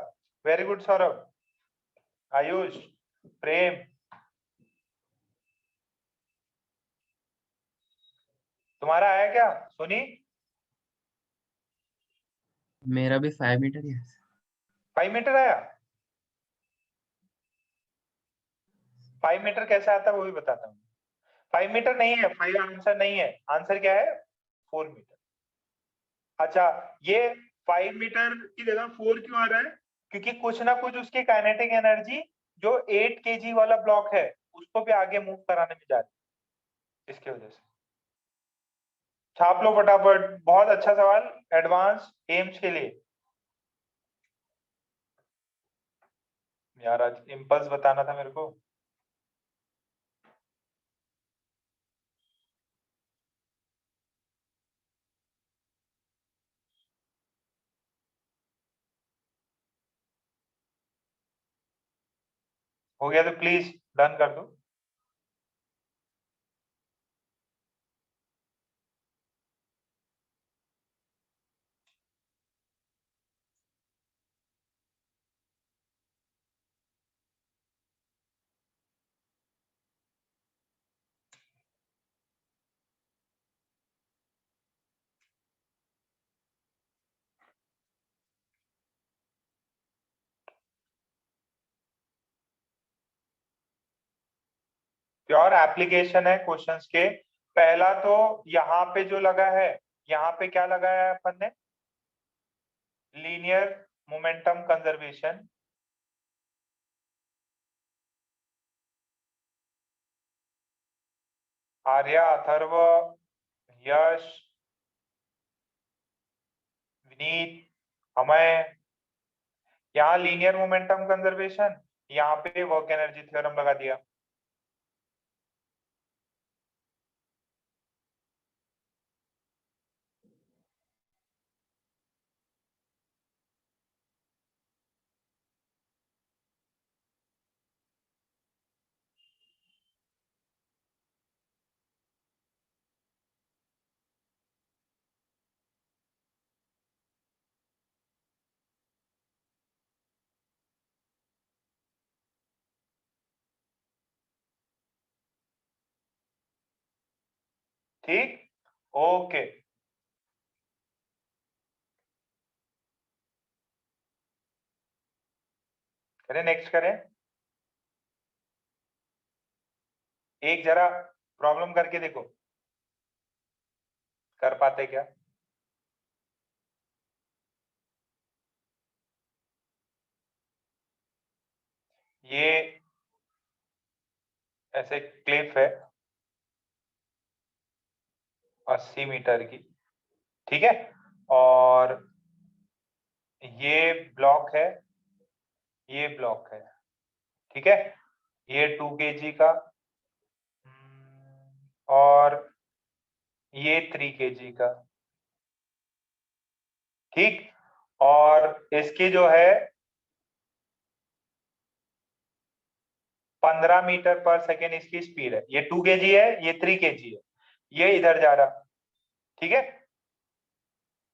वेरी गुड सौरभ, आयुष, प्रेम। तुम्हारा आया क्या सोनी, मेरा भी 5 मीटर ही है। 5 मीटर आया, 5 मीटर कैसे आता है वो भी बताता हूँ। 5 मीटर नहीं है, 5 आंसर नहीं है, आंसर क्या है 4 मीटर। अच्छा, ये 5 मीटर की जगह 4 क्यों आ रहा है? क्योंकि कुछ ना कुछ उसकी काइनेटिक एनर्जी जो 8 kg वाला ब्लॉक है उसको भी आगे मूव कराने में जा रही है, इसकी वजह से। छाप लो फटाफट, बहुत अच्छा सवाल एडवांस एम्स के लिए। यार आज इम्पल्स बताना था मेरे को। हो गया तो प्लीज डन कर दो। प्योर एप्लीकेशन है क्वेश्चंस के। पहला तो यहाँ पे जो लगा है, यहाँ पे क्या लगाया है अपन ने? Linear momentum conservation. Arya, Atharv, Yash, Vineet, Amay, यहाँ लीनियर मोमेंटम कंजर्वेशन, यहाँ पे वर्क एनर्जी थ्योरम लगा दिया। ठीक, ओके। करें, नेक्स्ट करें। एक जरा प्रॉब्लम करके देखो, कर पाते क्या? ये ऐसे क्लिफ है 80 मीटर की, ठीक है, और ये ब्लॉक है, ये ब्लॉक है, ठीक है, ये 2 kg का, और ये 3 kg का, ठीक। और इसकी जो है 15 मीटर पर सेकेंड इसकी स्पीड है। ये 2 kg है, ये 3 kg है, ये इधर जा रहा, ठीक है,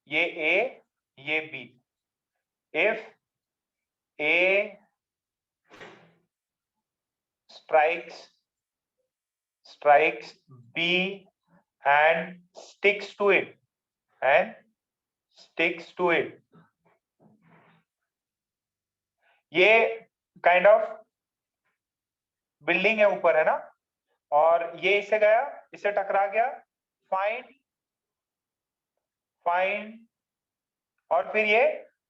ये ए, ये B. If A strikes B and sticks to it, ये काइंड ऑफ बिल्डिंग है ऊपर, है ना, और ये इससे गया, इससे टकरा गया, फाइंड, और फिर ये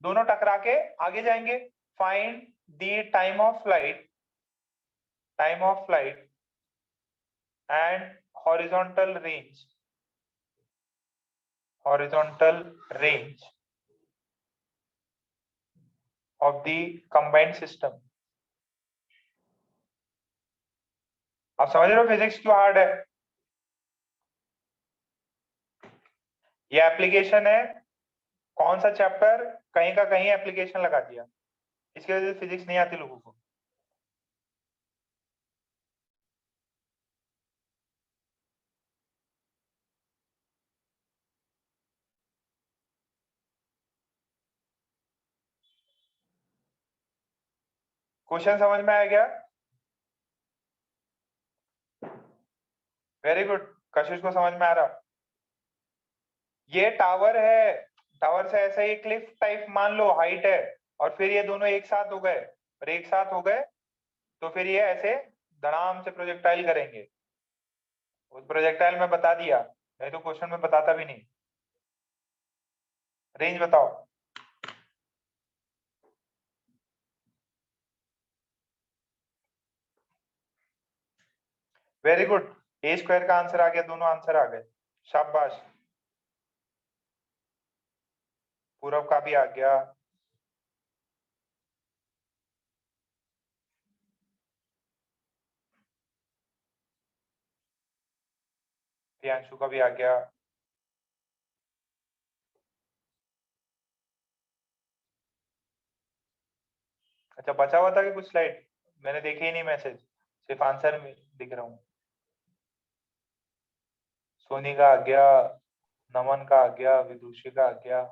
दोनों टकरा के आगे जाएंगे। Find the time of flight and horizontal range of the combined system। आप समझ रहे हो फिजिक्स क्यों हार्ड है? ये एप्लीकेशन है, कौन सा चैप्टर कहीं का कहीं एप्लीकेशन लगा दिया, इसकी वजह से फिजिक्स नहीं आती लोगों को। क्वेश्चन समझ में आ गया? वेरी गुड, कशिश को समझ में आ रहा। ये टावर है, टावर से ऐसा ही क्लिफ टाइप मान लो हाइट है, और फिर ये दोनों एक साथ हो गए, और एक साथ हो गए तो फिर ये ऐसे धड़ाम से प्रोजेक्टाइल करेंगे। उस प्रोजेक्टाइल में बता दिया, नहीं तो क्वेश्चन में बताता भी नहीं। रेंज बताओ। वेरी गुड, ए स्क्वायर का आंसर आ गया, दोनों आंसर आ गए, शाबाश। पूरब का भी आ गया। प्रियांशु का भी आ गया। अच्छा, बचा हुआ था कि कुछ स्लाइड? मैंने देखे ही नहीं मैसेज, सिर्फ आंसर में दिख रहा हूँ। सोनी का आ गया, नमन का आ गया, विदुषी का आ गया,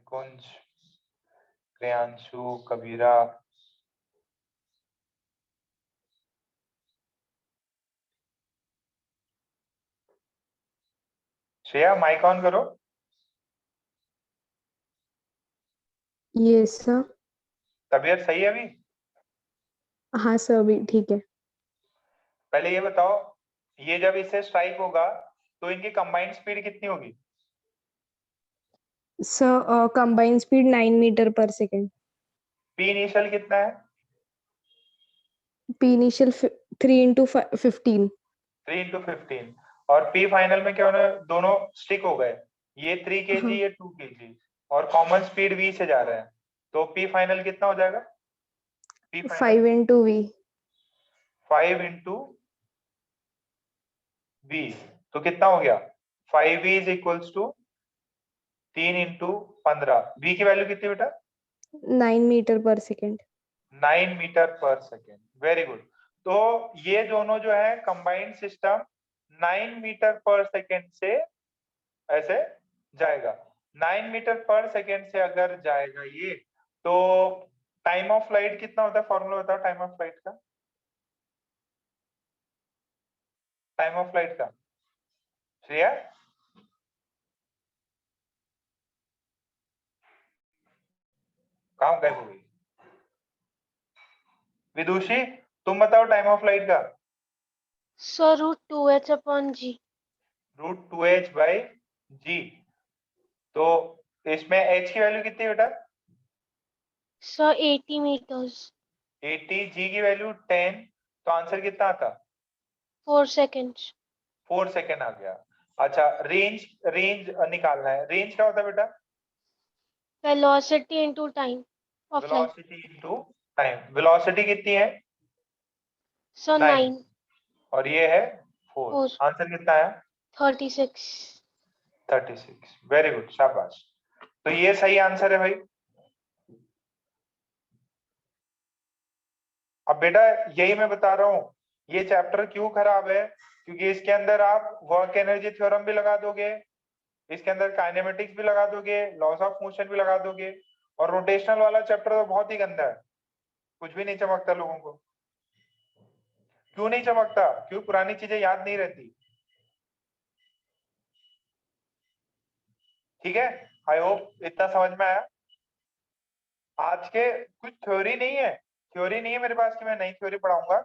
कुंज, प्रियांशु, कबीरा। श्रेया माइक ऑन करो। Yes sir. तबीयत सही है अभी? हाँ सर, अभी ठीक है। पहले ये बताओ, ये जब इससे स्ट्राइक होगा तो इनकी कंबाइंड स्पीड कितनी होगी? Sir combined speed 9 meter per second. P initial कितना है? P initial 3 into 15। 3 इंटू 15। और पी फाइनल में क्या होना, दोनों स्टिक हो गए, ये 3 kg, हाँ। ये 2 kg, और कॉमन स्पीड v से जा रहा है, तो पी फाइनल कितना हो जाएगा? P final 5 into v. 5 into v, तो कितना हो गया? 5v is equals to 3 into 15। v की वैल्यू कितनी बेटा? 9 meter per second. 9 meter per second. Very good. तो ये दोनों जो है combined system 9 meter per second से ऐसे जाएगा। 9 मीटर पर सेकेंड से अगर जाएगा ये, तो टाइम ऑफ फ्लाइट कितना होता है? फॉर्मूला बताओ टाइम ऑफ फ्लाइट का। टाइम ऑफ फ्लाइट का श्रेया? कहाँ गायब हो गई? विदुषी तुम बताओ टाइम ऑफ फ्लाइट का। Sir √2h/g। √2h/g। तो इसमें h की वैल्यू कितनी बेटा? Sir 80 meters. 80, g की वैल्यू 10, तो आंसर कितना आता? 4 सेकेंड्स। 4 सेकेंड आ गया। अच्छा, रेंज, रेंज निकालना है। रेंज क्या होता है बेटा? Velocity into time of flight. Velocity into time. Velocity कितनी है? सर 9, 9। और ये है 4। 4। आंसर कितना आया? 36। 36। वेरी गुड, शाबाश। तो ये सही आंसर है भाई। अब बेटा यही मैं बता रहा हूँ, ये चैप्टर क्यों खराब है, क्योंकि इसके अंदर आप वर्क एनर्जी थ्योरम भी लगा दोगे, इसके अंदर काइनेमेटिक्स भी लगा दोगे, लॉस ऑफ मोशन भी लगा दोगे, और रोटेशनल वाला चैप्टर तो बहुत ही गंदा है, कुछ भी नहीं चमकता लोगों को। क्यों नहीं चमकता? क्यों? पुरानी चीजें याद नहीं रहती। ठीक है, आई होप इतना समझ में आया। आज के कुछ थ्योरी नहीं है, थ्योरी नहीं है मेरे पास कि मैं नई थ्योरी पढ़ाऊंगा,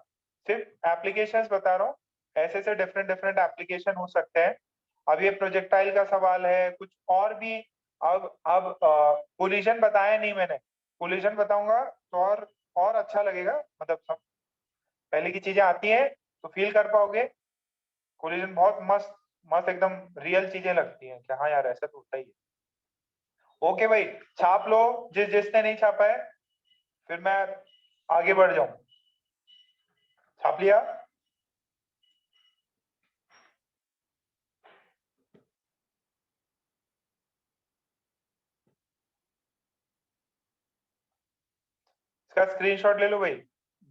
सिर्फ एप्लीकेशंस बता रहा हूँ। ऐसे से डिफरेंट डिफरेंट एप्लीकेशन हो सकते हैं। अब ये प्रोजेक्टाइल का सवाल है, कुछ और भी। अब कोलिजन बताया नहीं मैंने, कोलिजन बताऊंगा तो और अच्छा लगेगा, मतलब सब पहले की चीजें आती हैं तो फील कर पाओगे। कोलिजन बहुत मस्त मस्त एकदम रियल चीजें लगती हैं कि हाँ यार ऐसा तो होता ही है। ओके भाई, छाप लो जिसने नहीं छापा है, फिर मैं आगे बढ़ जाऊं। छाप लिया? इसका स्क्रीनशॉट ले लो भाई,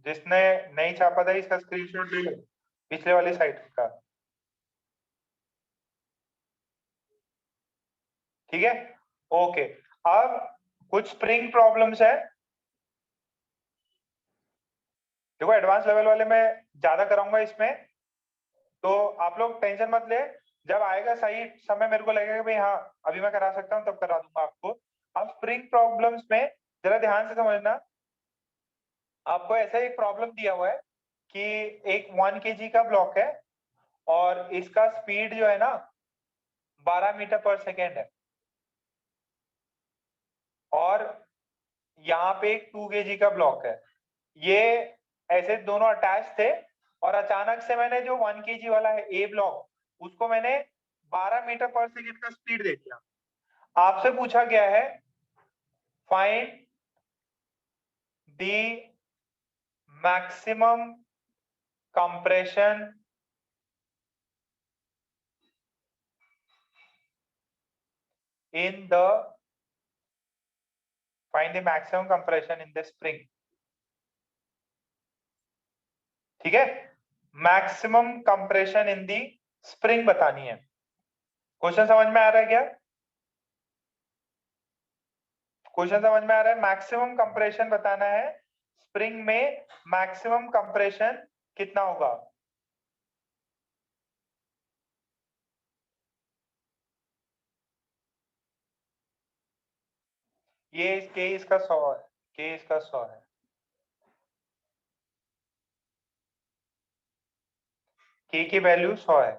जिसने नहीं छापा था इसका स्क्रीनशॉट ले लो, पिछले वाली साइड का। ठीक है, ओके। अब कुछ स्प्रिंग प्रॉब्लम्स है, देखो एडवांस लेवल वाले में ज्यादा कराऊंगा इसमें, तो आप लोग टेंशन मत ले। जब आएगा सही समय मेरे को लगेगा भाई हाँ अभी मैं करा सकता हूँ, तब करा दूंगा आपको। अब स्प्रिंग प्रॉब्लम्स में जरा ध्यान से समझना। आपको ऐसा एक प्रॉब्लम दिया हुआ है कि एक 1 kg का ब्लॉक है और इसका स्पीड जो है ना 12 मीटर पर सेकेंड है, और यहाँ पे एक 2 kg का ब्लॉक है। ये ऐसे दोनों अटैच थे और अचानक से मैंने जो 1 kg वाला है ए ब्लॉक, उसको मैंने 12 मीटर पर सेकेंड का स्पीड दे दिया। आपसे पूछा गया है find the maximum compression in the find the maximum compression in the spring। ठीक है, maximum compression in the spring बतानी है। क्वेश्चन समझ में आ रहा है क्या? क्वेश्चन समझ में आ रहा है? मैक्सिमम कंप्रेशन बताना है, स्प्रिंग में मैक्सिमम कंप्रेशन कितना होगा? ये के इसका 100 है, के इसका 100 है, के की वैल्यू 100 है।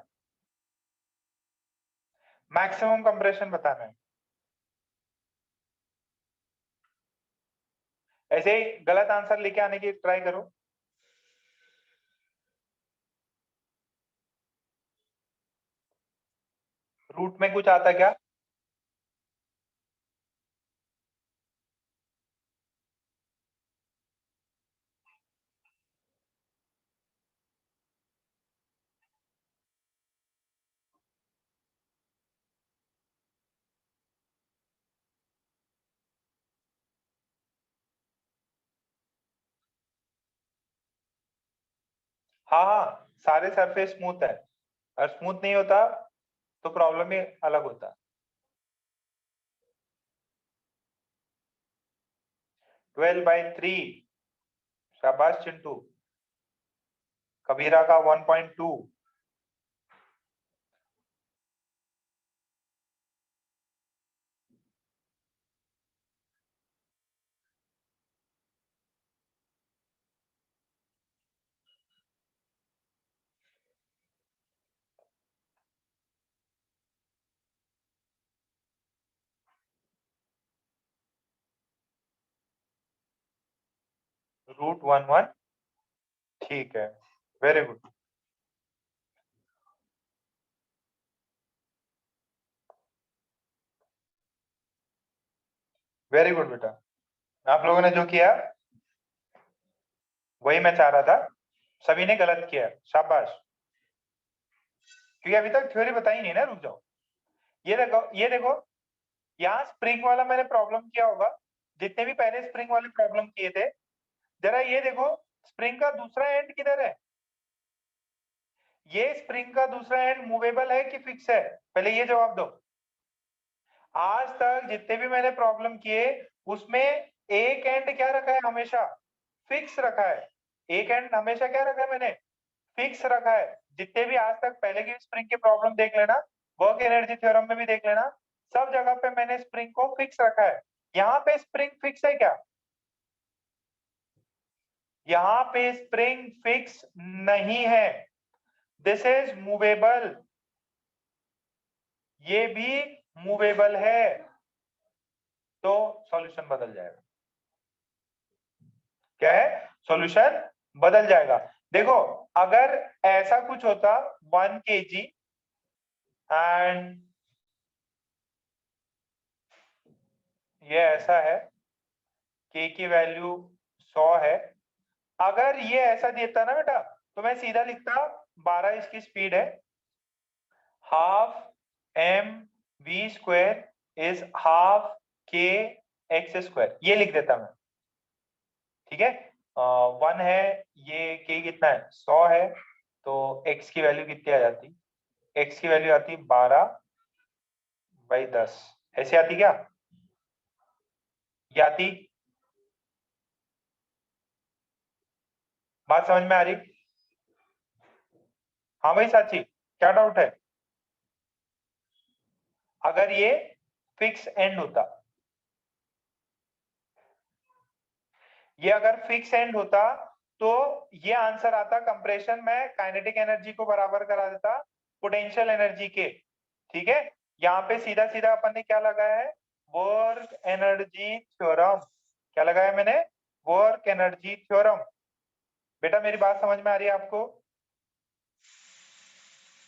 मैक्सिमम कंप्रेशन बताना है। ऐसे ही गलत आंसर लेके आने की ट्राई करो। रूट में कुछ आता क्या? हाँ हाँ, सारे सरफेस स्मूथ है, और स्मूथ नहीं होता तो प्रॉब्लम ही अलग होता। 12/3, शाबाश चिंटू। कबीरा का 1.2। √11, ठीक है, वेरी गुड। वेरी गुड बेटा, आप लोगों ने जो किया वही मैं चाह रहा था, सभी ने गलत किया, शाबाश। क्योंकि अभी तक थ्योरी बताई नहीं ना, रुक जाओ। ये देखो, ये देखो, यहाँ स्प्रिंग वाला मैंने प्रॉब्लम किया होगा, जितने भी पहले स्प्रिंग वाले प्रॉब्लम किए थे। जरा ये देखो, स्प्रिंग का दूसरा एंड किधर है? ये स्प्रिंग का दूसरा एंड मूवेबल है कि फिक्स है? पहले ये जवाब दो। आज तक जितने भी मैंने प्रॉब्लम किए उसमें एक एंड क्या रखा है? हमेशा फिक्स रखा है। एक एंड हमेशा क्या रखा है मैंने? फिक्स रखा है। जितने भी आज तक पहले की स्प्रिंग की प्रॉब्लम देख लेना, वर्क एनर्जी थ्योरम में भी देख लेना, सब जगह पे मैंने स्प्रिंग को फिक्स रखा है। यहाँ पे स्प्रिंग फिक्स है क्या? यहाँ पे स्प्रिंग फिक्स नहीं है, दिस इज मूवेबल। ये भी मूवेबल है, तो सॉल्यूशन बदल जाएगा। क्या है? सॉल्यूशन बदल जाएगा। देखो, अगर ऐसा कुछ होता 1 kg एंड ये ऐसा है, k की वैल्यू 100 है, अगर ये ऐसा देता ना बेटा, तो मैं सीधा लिखता 12 इसकी स्पीड है, half mv² is half kx², ये लिख देता मैं। ठीक है, 1 है, ये k कितना है? 100 है, तो x की वैल्यू कितनी आ जाती? x की वैल्यू आती 12/10, ऐसे आती क्या? ये आती? बात समझ में आ रही? हाँ भाई साची, क्या डाउट है? अगर ये फिक्स एंड होता, ये अगर फिक्स एंड होता तो ये आंसर आता, कंप्रेशन में काइनेटिक एनर्जी को बराबर करा देता पोटेंशियल एनर्जी के। ठीक है, यहाँ पे सीधा सीधा अपन ने क्या लगाया है, वर्क एनर्जी थ्योरम। क्या लगाया मैंने, वर्क एनर्जी थ्योरम। बेटा मेरी बात समझ में आ रही है आपको?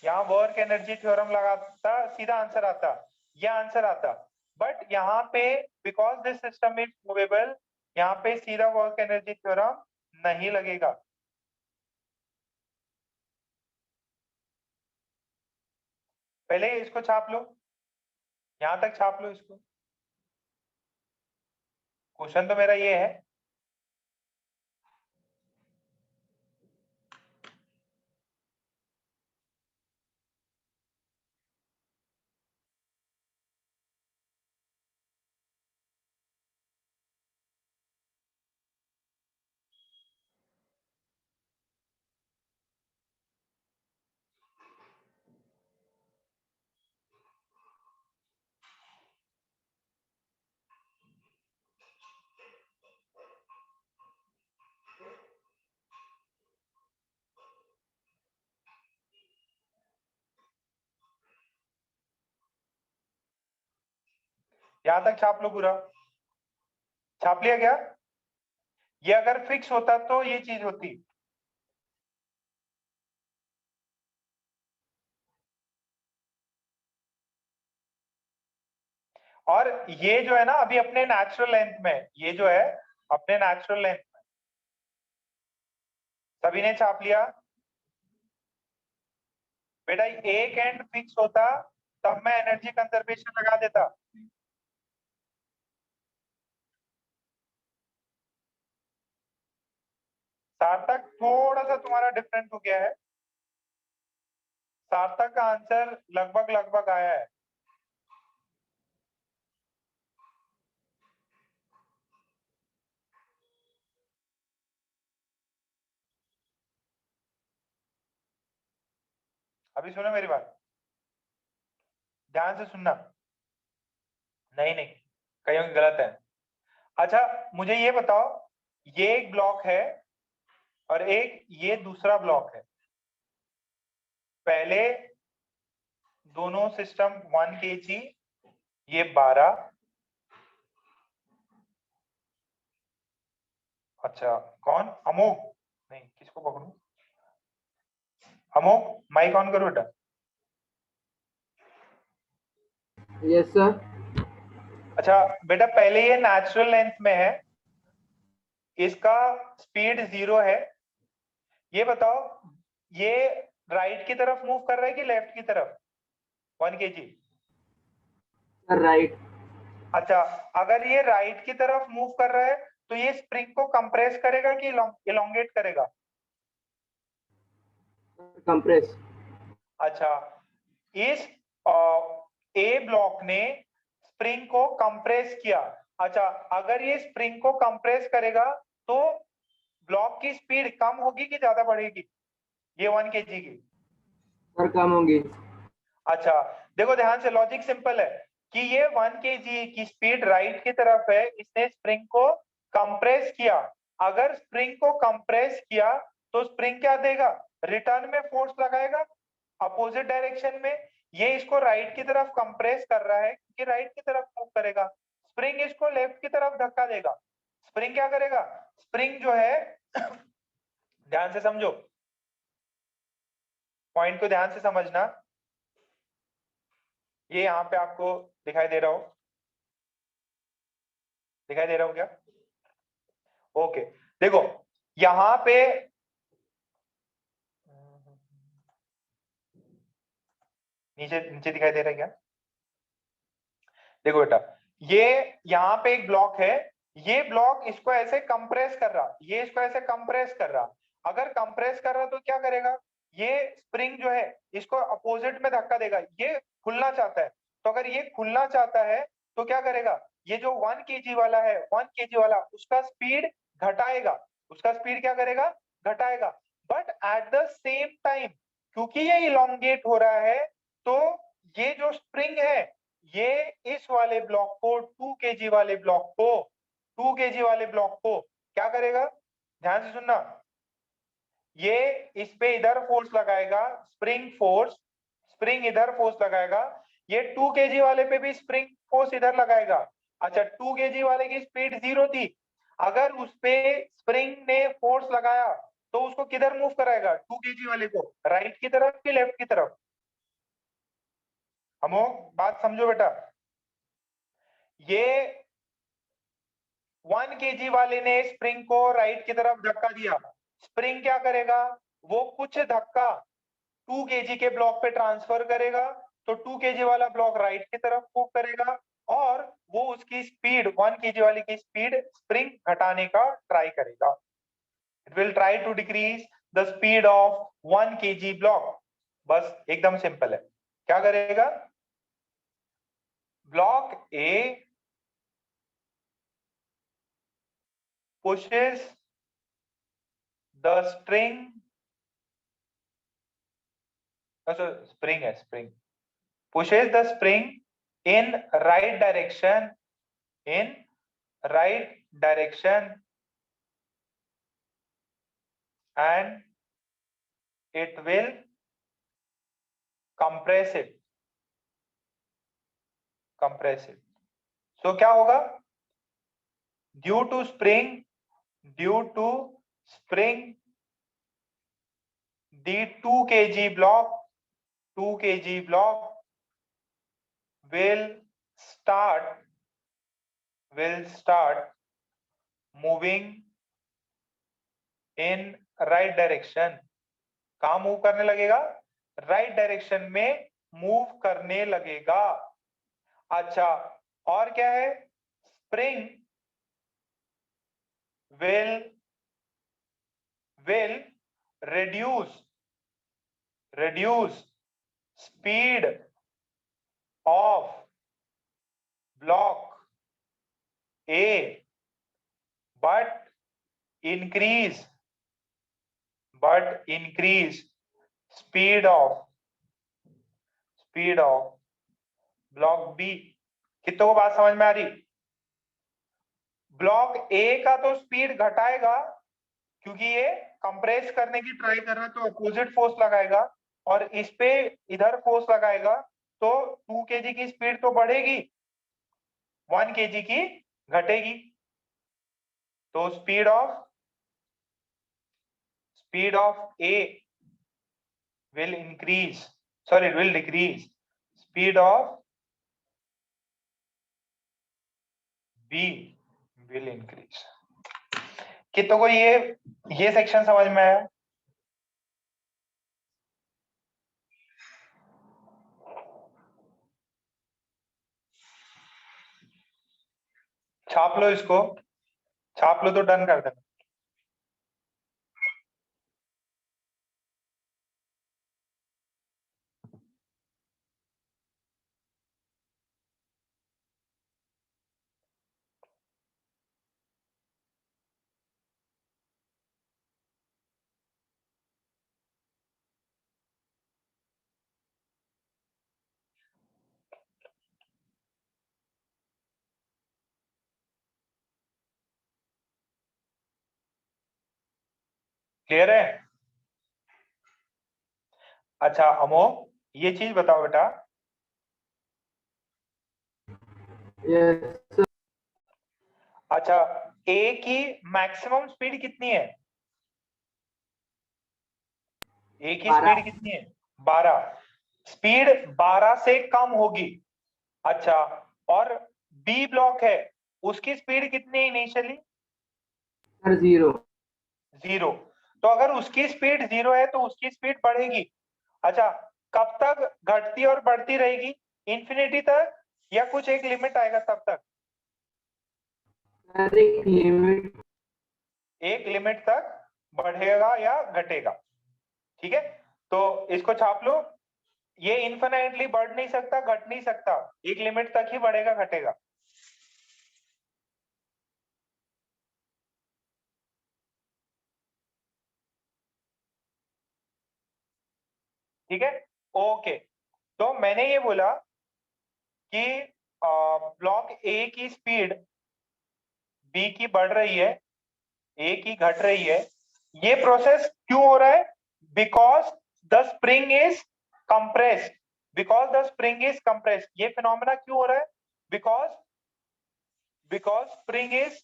यहाँ वर्क एनर्जी थ्योरम लगाता, सीधा आंसर आता, ये आंसर आता। बट यहाँ पे because this system is movable, यहाँ पे सीधा वर्क एनर्जी थ्योरम नहीं लगेगा। पहले इसको छाप लो, यहां तक छाप लो इसको। क्वेश्चन तो मेरा ये है, यहां तक छाप लो पूरा। छाप लिया क्या? ये अगर फिक्स होता तो ये चीज होती। और ये जो है ना अभी अपने नेचुरल लेंथ में, ये जो है अपने नेचुरल लेंथ में। सभी ने छाप लिया? बेटा एक एंड फिक्स होता तब मैं एनर्जी कंजर्वेशन लगा देता। सार्थक थोड़ा सा तुम्हारा डिफरेंट हो गया है, सार्थक का आंसर लगभग लगभग आया है। अभी सुनो मेरी बात, ध्यान से सुनना। नहीं नहीं, कहीं गलत है। अच्छा मुझे ये बताओ, ये एक ब्लॉक है और एक ये दूसरा ब्लॉक है। पहले दोनों सिस्टम 1 kg, ये 12। अच्छा कौन, अमोक? नहीं, किसको पकड़ू? अमोक माइक ऑन करो बेटा। Yes sir. अच्छा बेटा पहले ये नेचुरल लेंथ में है, इसका स्पीड 0 है। ये बताओ ये राइट की तरफ मूव कर रहा है कि लेफ्ट की तरफ 1 kg? Sir right. अच्छा अगर ये राइट की तरफ मूव कर रहा है तो ये स्प्रिंग को कंप्रेस करेगा कि इलोंगेट करेगा? कंप्रेस। अच्छा, इस ए ब्लॉक ने स्प्रिंग को कंप्रेस किया। अच्छा अगर ये स्प्रिंग को कंप्रेस करेगा तो ब्लॉक की स्पीड कम होगी कि ज्यादा बढ़ेगी, ये 1 kg की? सर कम होंगी। अच्छा देखो ध्यान से, लॉजिक सिंपल है कि ये 1 kg की स्पीड राइट की तरफ है, इसने स्प्रिंग को कंप्रेस किया। अगर स्प्रिंग को कंप्रेस किया तो स्प्रिंग क्या देगा, रिटर्न में फोर्स लगाएगा अपोजिट डायरेक्शन में। ये इसको राइट की तरफ कंप्रेस कर रहा है क्योंकि राइट की तरफ मूव करेगा, स्प्रिंग इसको लेफ्ट की तरफ धक्का देगा। स्प्रिंग क्या करेगा, स्प्रिंग जो है ध्यान से समझो, पॉइंट को ध्यान से समझना। ये यहाँ पे आपको दिखाई दे रहा हो, दिखाई दे रहा हो क्या? ओके देखो यहाँ पे नीचे नीचे दिखाई दे रहा है क्या? देखो बेटा ये यहाँ पे एक ब्लॉक है, ये ब्लॉक इसको ऐसे कंप्रेस कर रहा, ये इसको ऐसे कंप्रेस कर रहा। अगर कंप्रेस कर रहा तो क्या करेगा, ये स्प्रिंग जो है इसको अपोजिट में धक्का देगा, ये खुलना चाहता है। तो अगर ये खुलना चाहता है तो क्या करेगा, ये जो 1 kg वाला है, 1 kg वाला उसका स्पीड घटाएगा, उसका स्पीड क्या करेगा, घटाएगा। But at the same time क्योंकि ये इलोंगेट हो रहा है तो ये जो स्प्रिंग है ये इस वाले ब्लॉक को 2 kg वाले ब्लॉक को 2 kg वाले ब्लॉक को क्या करेगा, ध्यान से सुनना, ये इस पे इधर फोर्स लगाएगा, स्प्रिंग फोर्स, स्प्रिंग इधर फोर्स लगाएगा, ये 2 kg वाले पे भी स्प्रिंग फोर्स इधर लगाएगा। अच्छा 2 kg वाले की स्पीड 0 थी, अगर उस पे स्प्रिंग ने फोर्स लगाया तो उसको किधर मूव कराएगा, 2 kg वाले को राइट की तरफ कि लेफ्ट की तरफ। हमो बात समझो बेटा, ये 1 kg वाले ने स्प्रिंग को राइट की तरफ धक्का दिया, स्प्रिंग क्या करेगा, वो कुछ धक्का 2 kg के ब्लॉक पे ट्रांसफर करेगा, तो 2 kg वाला ब्लॉक राइट की तरफ मूव करेगा और वो उसकी स्पीड 1 kg वाली की स्पीड स्प्रिंग घटाने का ट्राई करेगा। It will try to decrease the speed of 1 kg block. बस एकदम सिंपल है, क्या करेगा, block A pushes the string, spring है, spring pushes the spring in right direction, in right direction, and it will compress it, compress it. So क्या होगा, due to spring, the 2 kg block will start moving in right direction. कहाँ move करने लगेगा, right direction में move करने लगेगा। अच्छा और क्या है, spring will reduce speed of block A but increase speed of block B. कितनों को बात समझ में आ रही, ब्लॉक ए का तो स्पीड घटाएगा क्योंकि ये कंप्रेस करने की ट्राई कर रहा है, तो अपोजिट फोर्स लगाएगा, और इस पे इधर फोर्स लगाएगा तो 2 kg की स्पीड तो बढ़ेगी, 1 kg की घटेगी, तो speed of A will decrease, speed of B will increase। कितनों को ये सेक्शन समझ में आया, छाप लो इसको, छाप लो तो डन कर देना। क्लियर है। अच्छा अमो ये चीज बताओ बेटा, यस सर। अच्छा ए की मैक्सिमम स्पीड कितनी है, ए की 12। स्पीड कितनी है, 12, स्पीड 12 से कम होगी। अच्छा और बी ब्लॉक है, उसकी स्पीड कितनी है इनिशियली, सर 0। तो अगर उसकी स्पीड 0 है तो उसकी स्पीड बढ़ेगी। अच्छा कब तक घटती और बढ़ती रहेगी, इंफिनिटी तक या कुछ एक लिमिट आएगा तब तक, सर एक लिमिट तक बढ़ेगा या घटेगा, ठीक है। तो इसको छाप लो, ये इन्फिनिटली बढ़ नहीं सकता घट नहीं सकता, एक लिमिट तक ही बढ़ेगा घटेगा। ठीक है ओके, तो मैंने ये बोला कि ब्लॉक ए की स्पीड बी की बढ़ रही है, एक ही घट रही है। ये प्रोसेस क्यों हो रहा है? Because the spring is compressed, because the spring is compressed. ये फिनोमेना क्यों हो रहा है? Because spring is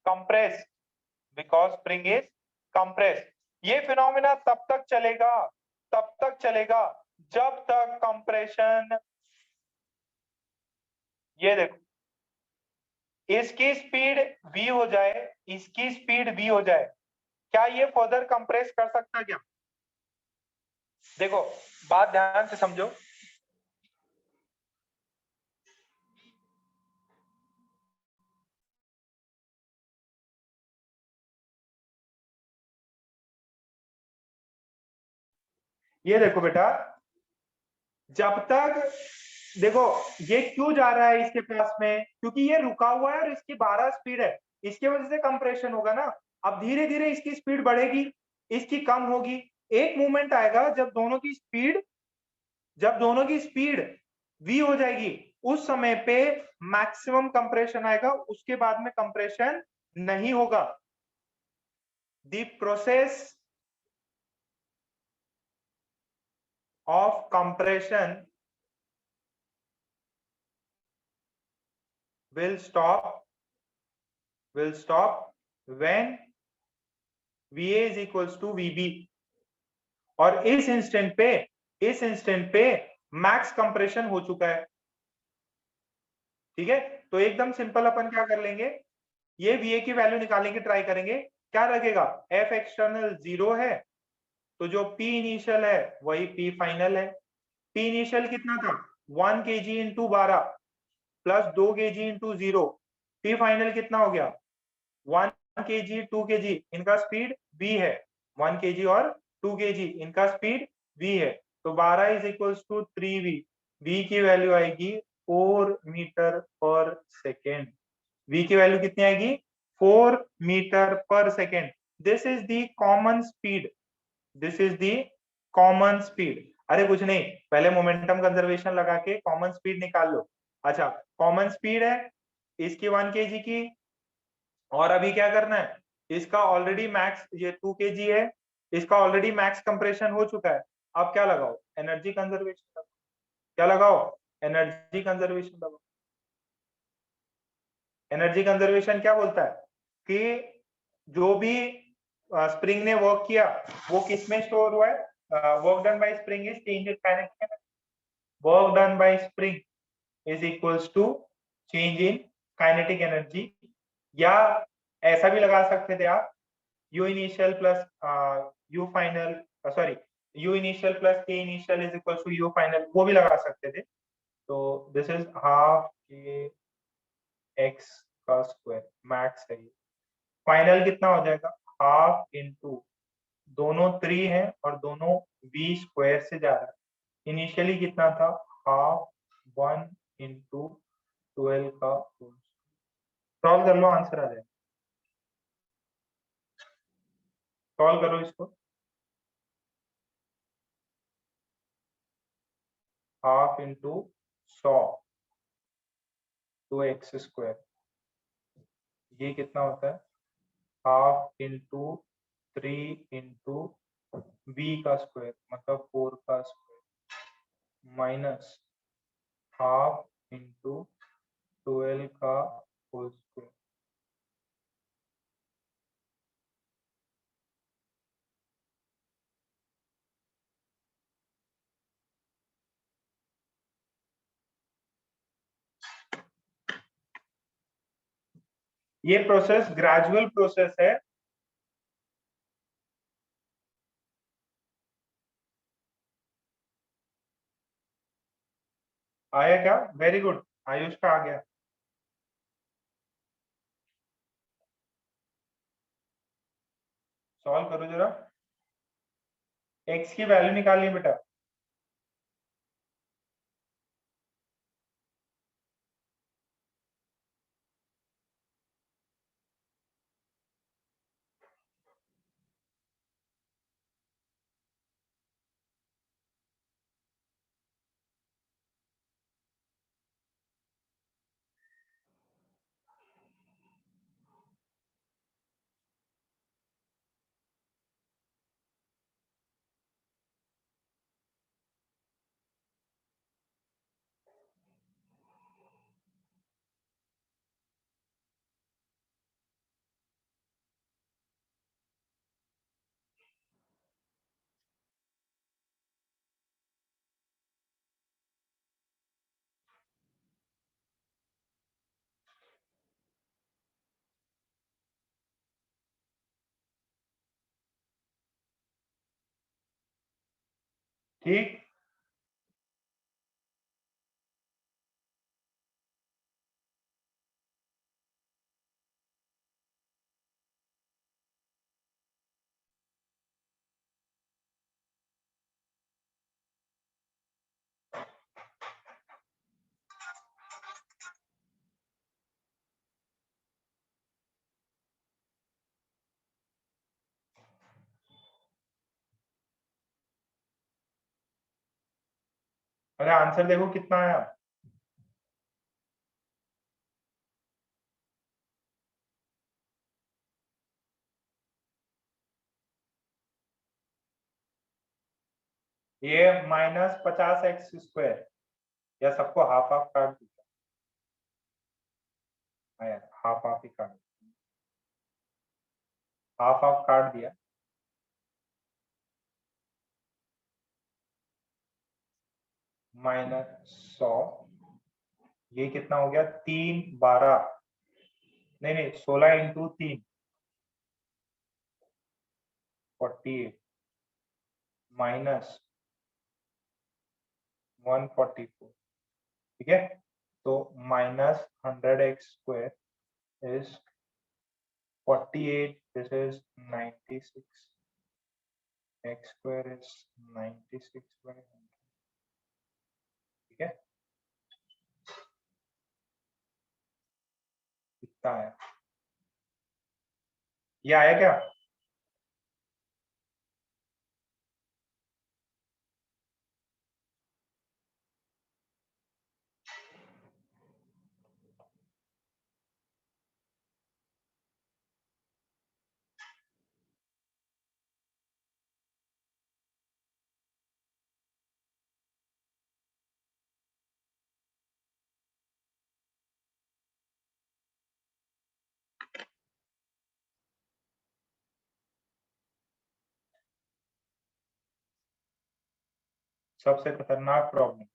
compressed, because spring is compressed. ये फिनोमेना तब तक चलेगा जब तक कंप्रेशन, ये देखो, इसकी स्पीड v हो जाए, इसकी स्पीड v हो जाए, क्या ये फर्दर कंप्रेस कर सकता है क्या? देखो, बात ध्यान से समझो। ये देखो बेटा, जब तक, देखो ये क्यों जा रहा है इसके पास में, क्योंकि ये रुका हुआ है और इसकी 12 स्पीड है, इसकी वजह से कंप्रेशन होगा ना। अब धीरे धीरे इसकी स्पीड बढ़ेगी, इसकी कम होगी। एक मोमेंट आएगा जब दोनों की स्पीड v हो जाएगी, उस समय पे मैक्सिमम कंप्रेशन आएगा, उसके बाद में कंप्रेशन नहीं होगा। The process of compression will stop when VA is equals to VB। और इस इंस्टेंट पे मैक्स कंप्रेशन हो चुका है। ठीक है, तो एकदम सिंपल अपन क्या कर लेंगे, ये VA की वैल्यू निकालने की ट्राई करेंगे। क्या लगेगा? F एक्सटर्नल 0 है, तो जो P इनिशियल है वही P फाइनल है। P इनिशियल कितना था? 1 kg into 12 plus 2 kg into 0। P final कितना हो गया? 1 kg 2 kg, इनका स्पीड v है। 1 kg और 2 kg, इनका स्पीड v है। तो 12 is equals to 3v। v की वैल्यू आएगी 4 मीटर पर सेकेंड। v की वैल्यू कितनी आएगी? 4 metre per second. This is the common speed, this is the common speed. अरे कुछ नहीं, पहले मोमेंटम कंजर्वेशन लगा के कॉमन स्पीड निकाल लो। अच्छा, कॉमन स्पीड है इसकी 1 kg की, और अभी क्या करना है, इसका ऑलरेडी मैक्स, ये 2 kg है, इसका ऑलरेडी मैक्स कंप्रेशन हो चुका है। अब क्या लगाओ? Energy conservation. क्या लगाओ? एनर्जी कंजर्वेशन लगाओ। एनर्जी कंजर्वेशन क्या बोलता है कि जो भी स्प्रिंग ने वर्क किया वो किस में स्टोर हुआ है? Work done by spring is change in kinetic energy. Work done by spring is equals to change in kinetic energy. या ऐसा भी लगा सकते थे आप, u initial plus u final, sorry, u initial plus k initial is equals to u final, वो भी लगा सकते थे। तो this is half k x का स्क्वायर, मैक्स है ये। फाइनल कितना हो जाएगा? हाफ इंटू, दोनों 3 है और दोनों v स्क्वायर से जा रहा है। इनिशियली कितना था? हाफ 1 इंटू 12 का होल। सॉल्व कर लो, आंसर आ जाएगा। सॉल्व करो इसको। हाफ इंटू 100 2x स्क्वायर, ये कितना होता है? हाफ इंटू 3 इंटू बी का स्क्वायर, मतलब 4 का स्क्वायर, माइनस हाफ इंटू 12 का होल स्क्वायर। ये प्रोसेस ग्रेजुअल प्रोसेस है। आया क्या? वेरी गुड, आयुष का आ गया। सॉल्व करो जरा। x की वैल्यू निकालनी बेटा। ठीक। अरे आंसर देखो कितना आया। ये -50x², या सबको हाफ हाफ काट दिया। हाफ हाफ ही काट, हाफ हाफ काट दिया। -100, ये कितना हो गया, 3 12, नहीं 16 × 3 48 -144, ठीक है। तो -100x² is 48, this is 96, x² is 96/100, ठीक है। कितना है, ये आया क्या? सबसे खतरनाक प्रॉब्लम।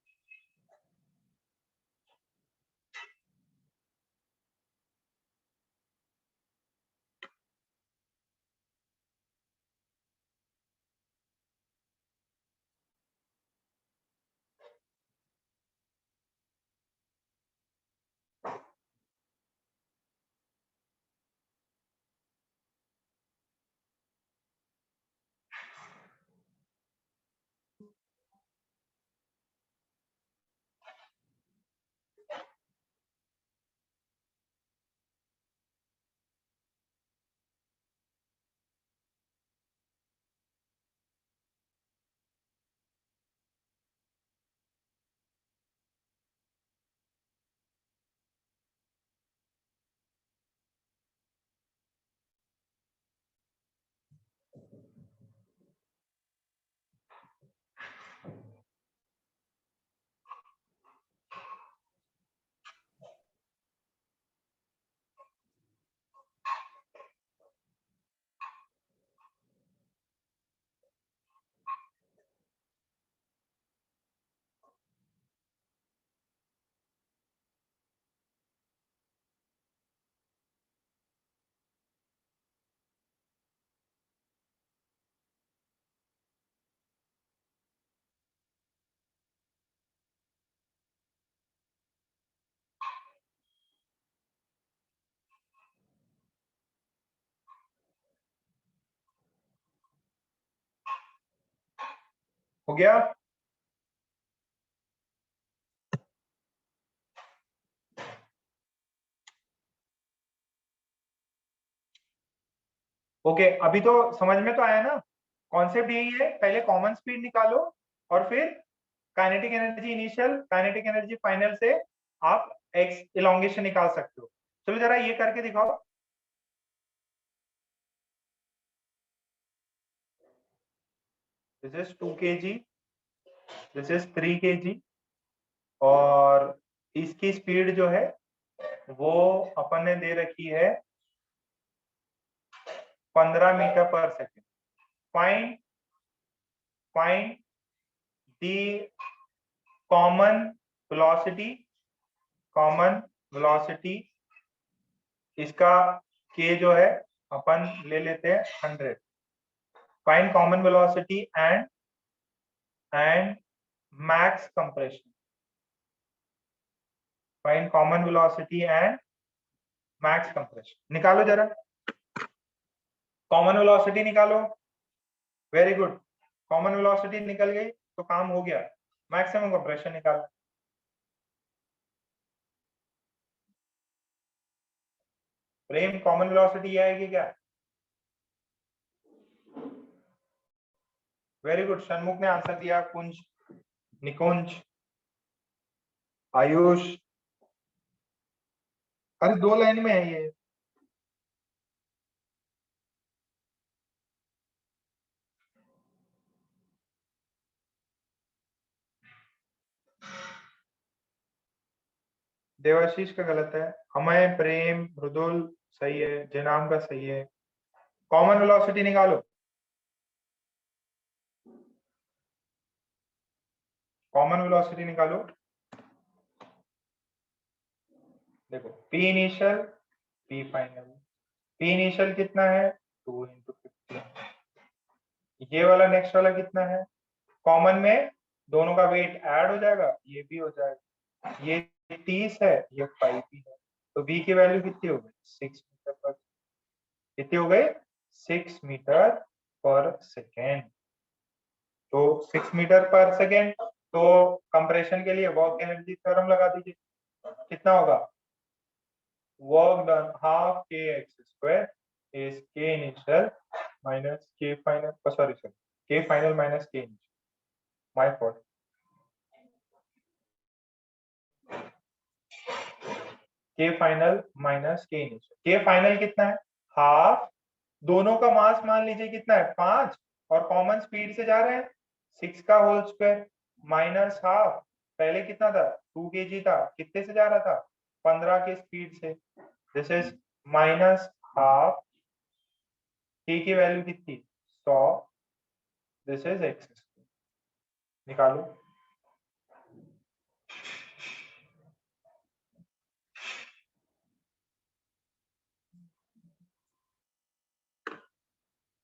हो गया। ओके, अभी तो समझ में तो आया ना। कॉन्सेप्ट यही है, पहले कॉमन स्पीड निकालो और फिर kinetic energy initial, kinetic energy final से आप एक्स इलोंगेशन निकाल सकते हो। चलो जरा ये करके दिखाओ। This is 2 kg, this is 3 kg, और इसकी स्पीड जो है वो अपन ने दे रखी है 15 metre per second. Find the common velocity, इसका k जो है अपन ले लेते हैं 100। Find common velocity and and max compression. Find common velocity and max compression. निकालो जरा, common velocity निकालो. Very good. Common velocity निकल गई तो काम हो गया. Maximum compression निकालो. प्रेम, common velocity ये आएगी क्या? Very good. षणमुख ने आंसर दिया. कुंज, निकुंज, आयुष. अरे 2 लाइन में है ये. देवाशीष का गलत है. अमय, प्रेम, मृदुल सही है. जयनाम का सही है. कॉमन वेलोसिटी निकालो. कॉमन वेलोसिटी निकालो. देखो, P initial, P final. P initial कितना है? 2 × 15. ये वाला नेक्स्ट वाला कितना है? कॉमन में दोनों का वेट ऐड हो जाएगा, ये भी हो जाएगा. ये 30 है, ये 5 भी है. तो v की वैल्यू कितनी हो गई? 6 मीटर पर. कितनी हो गई? 6 मीटर पर सेकेंड. तो 6 मीटर पर सेकेंड. तो कंप्रेशन के लिए वर्क एनर्जी थ्योरम लगा दीजिए. कितना होगा? Work done half k x² is k initial minus k final. sorry k final minus k initial. My fault. k final minus k initial. k final कितना है? Half. दोनों का मास मान लीजिए कितना है? 5. और कॉमन स्पीड से जा रहे हैं 6 का होल स्क्वायर माइनस हाफ. पहले कितना था? 2 kg था. कितने से जा रहा था? 15 के स्पीड से. This is minus half. k की वैल्यू कितनी? 100. This is x. निकालो.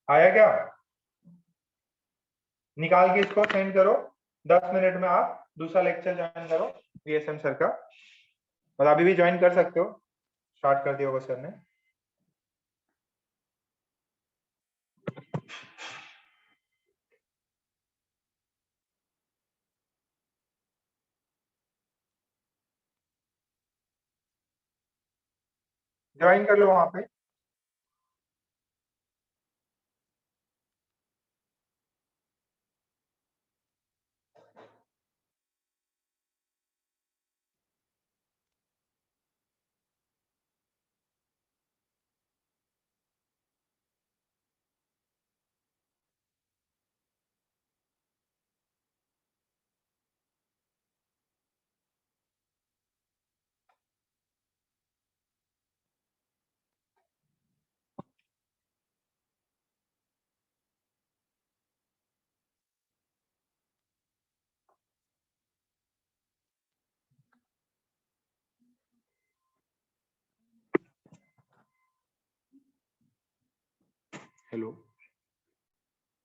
आया क्या? निकाल के इसको सेंड करो. 10 मिनट में आप दूसरा लेक्चर ज्वाइन करो वीएसएम सर का. और अभी भी ज्वाइन कर सकते हो. स्टार्ट कर दिया होगा सर ने. ज्वाइन कर लो वहां पे. हेलो.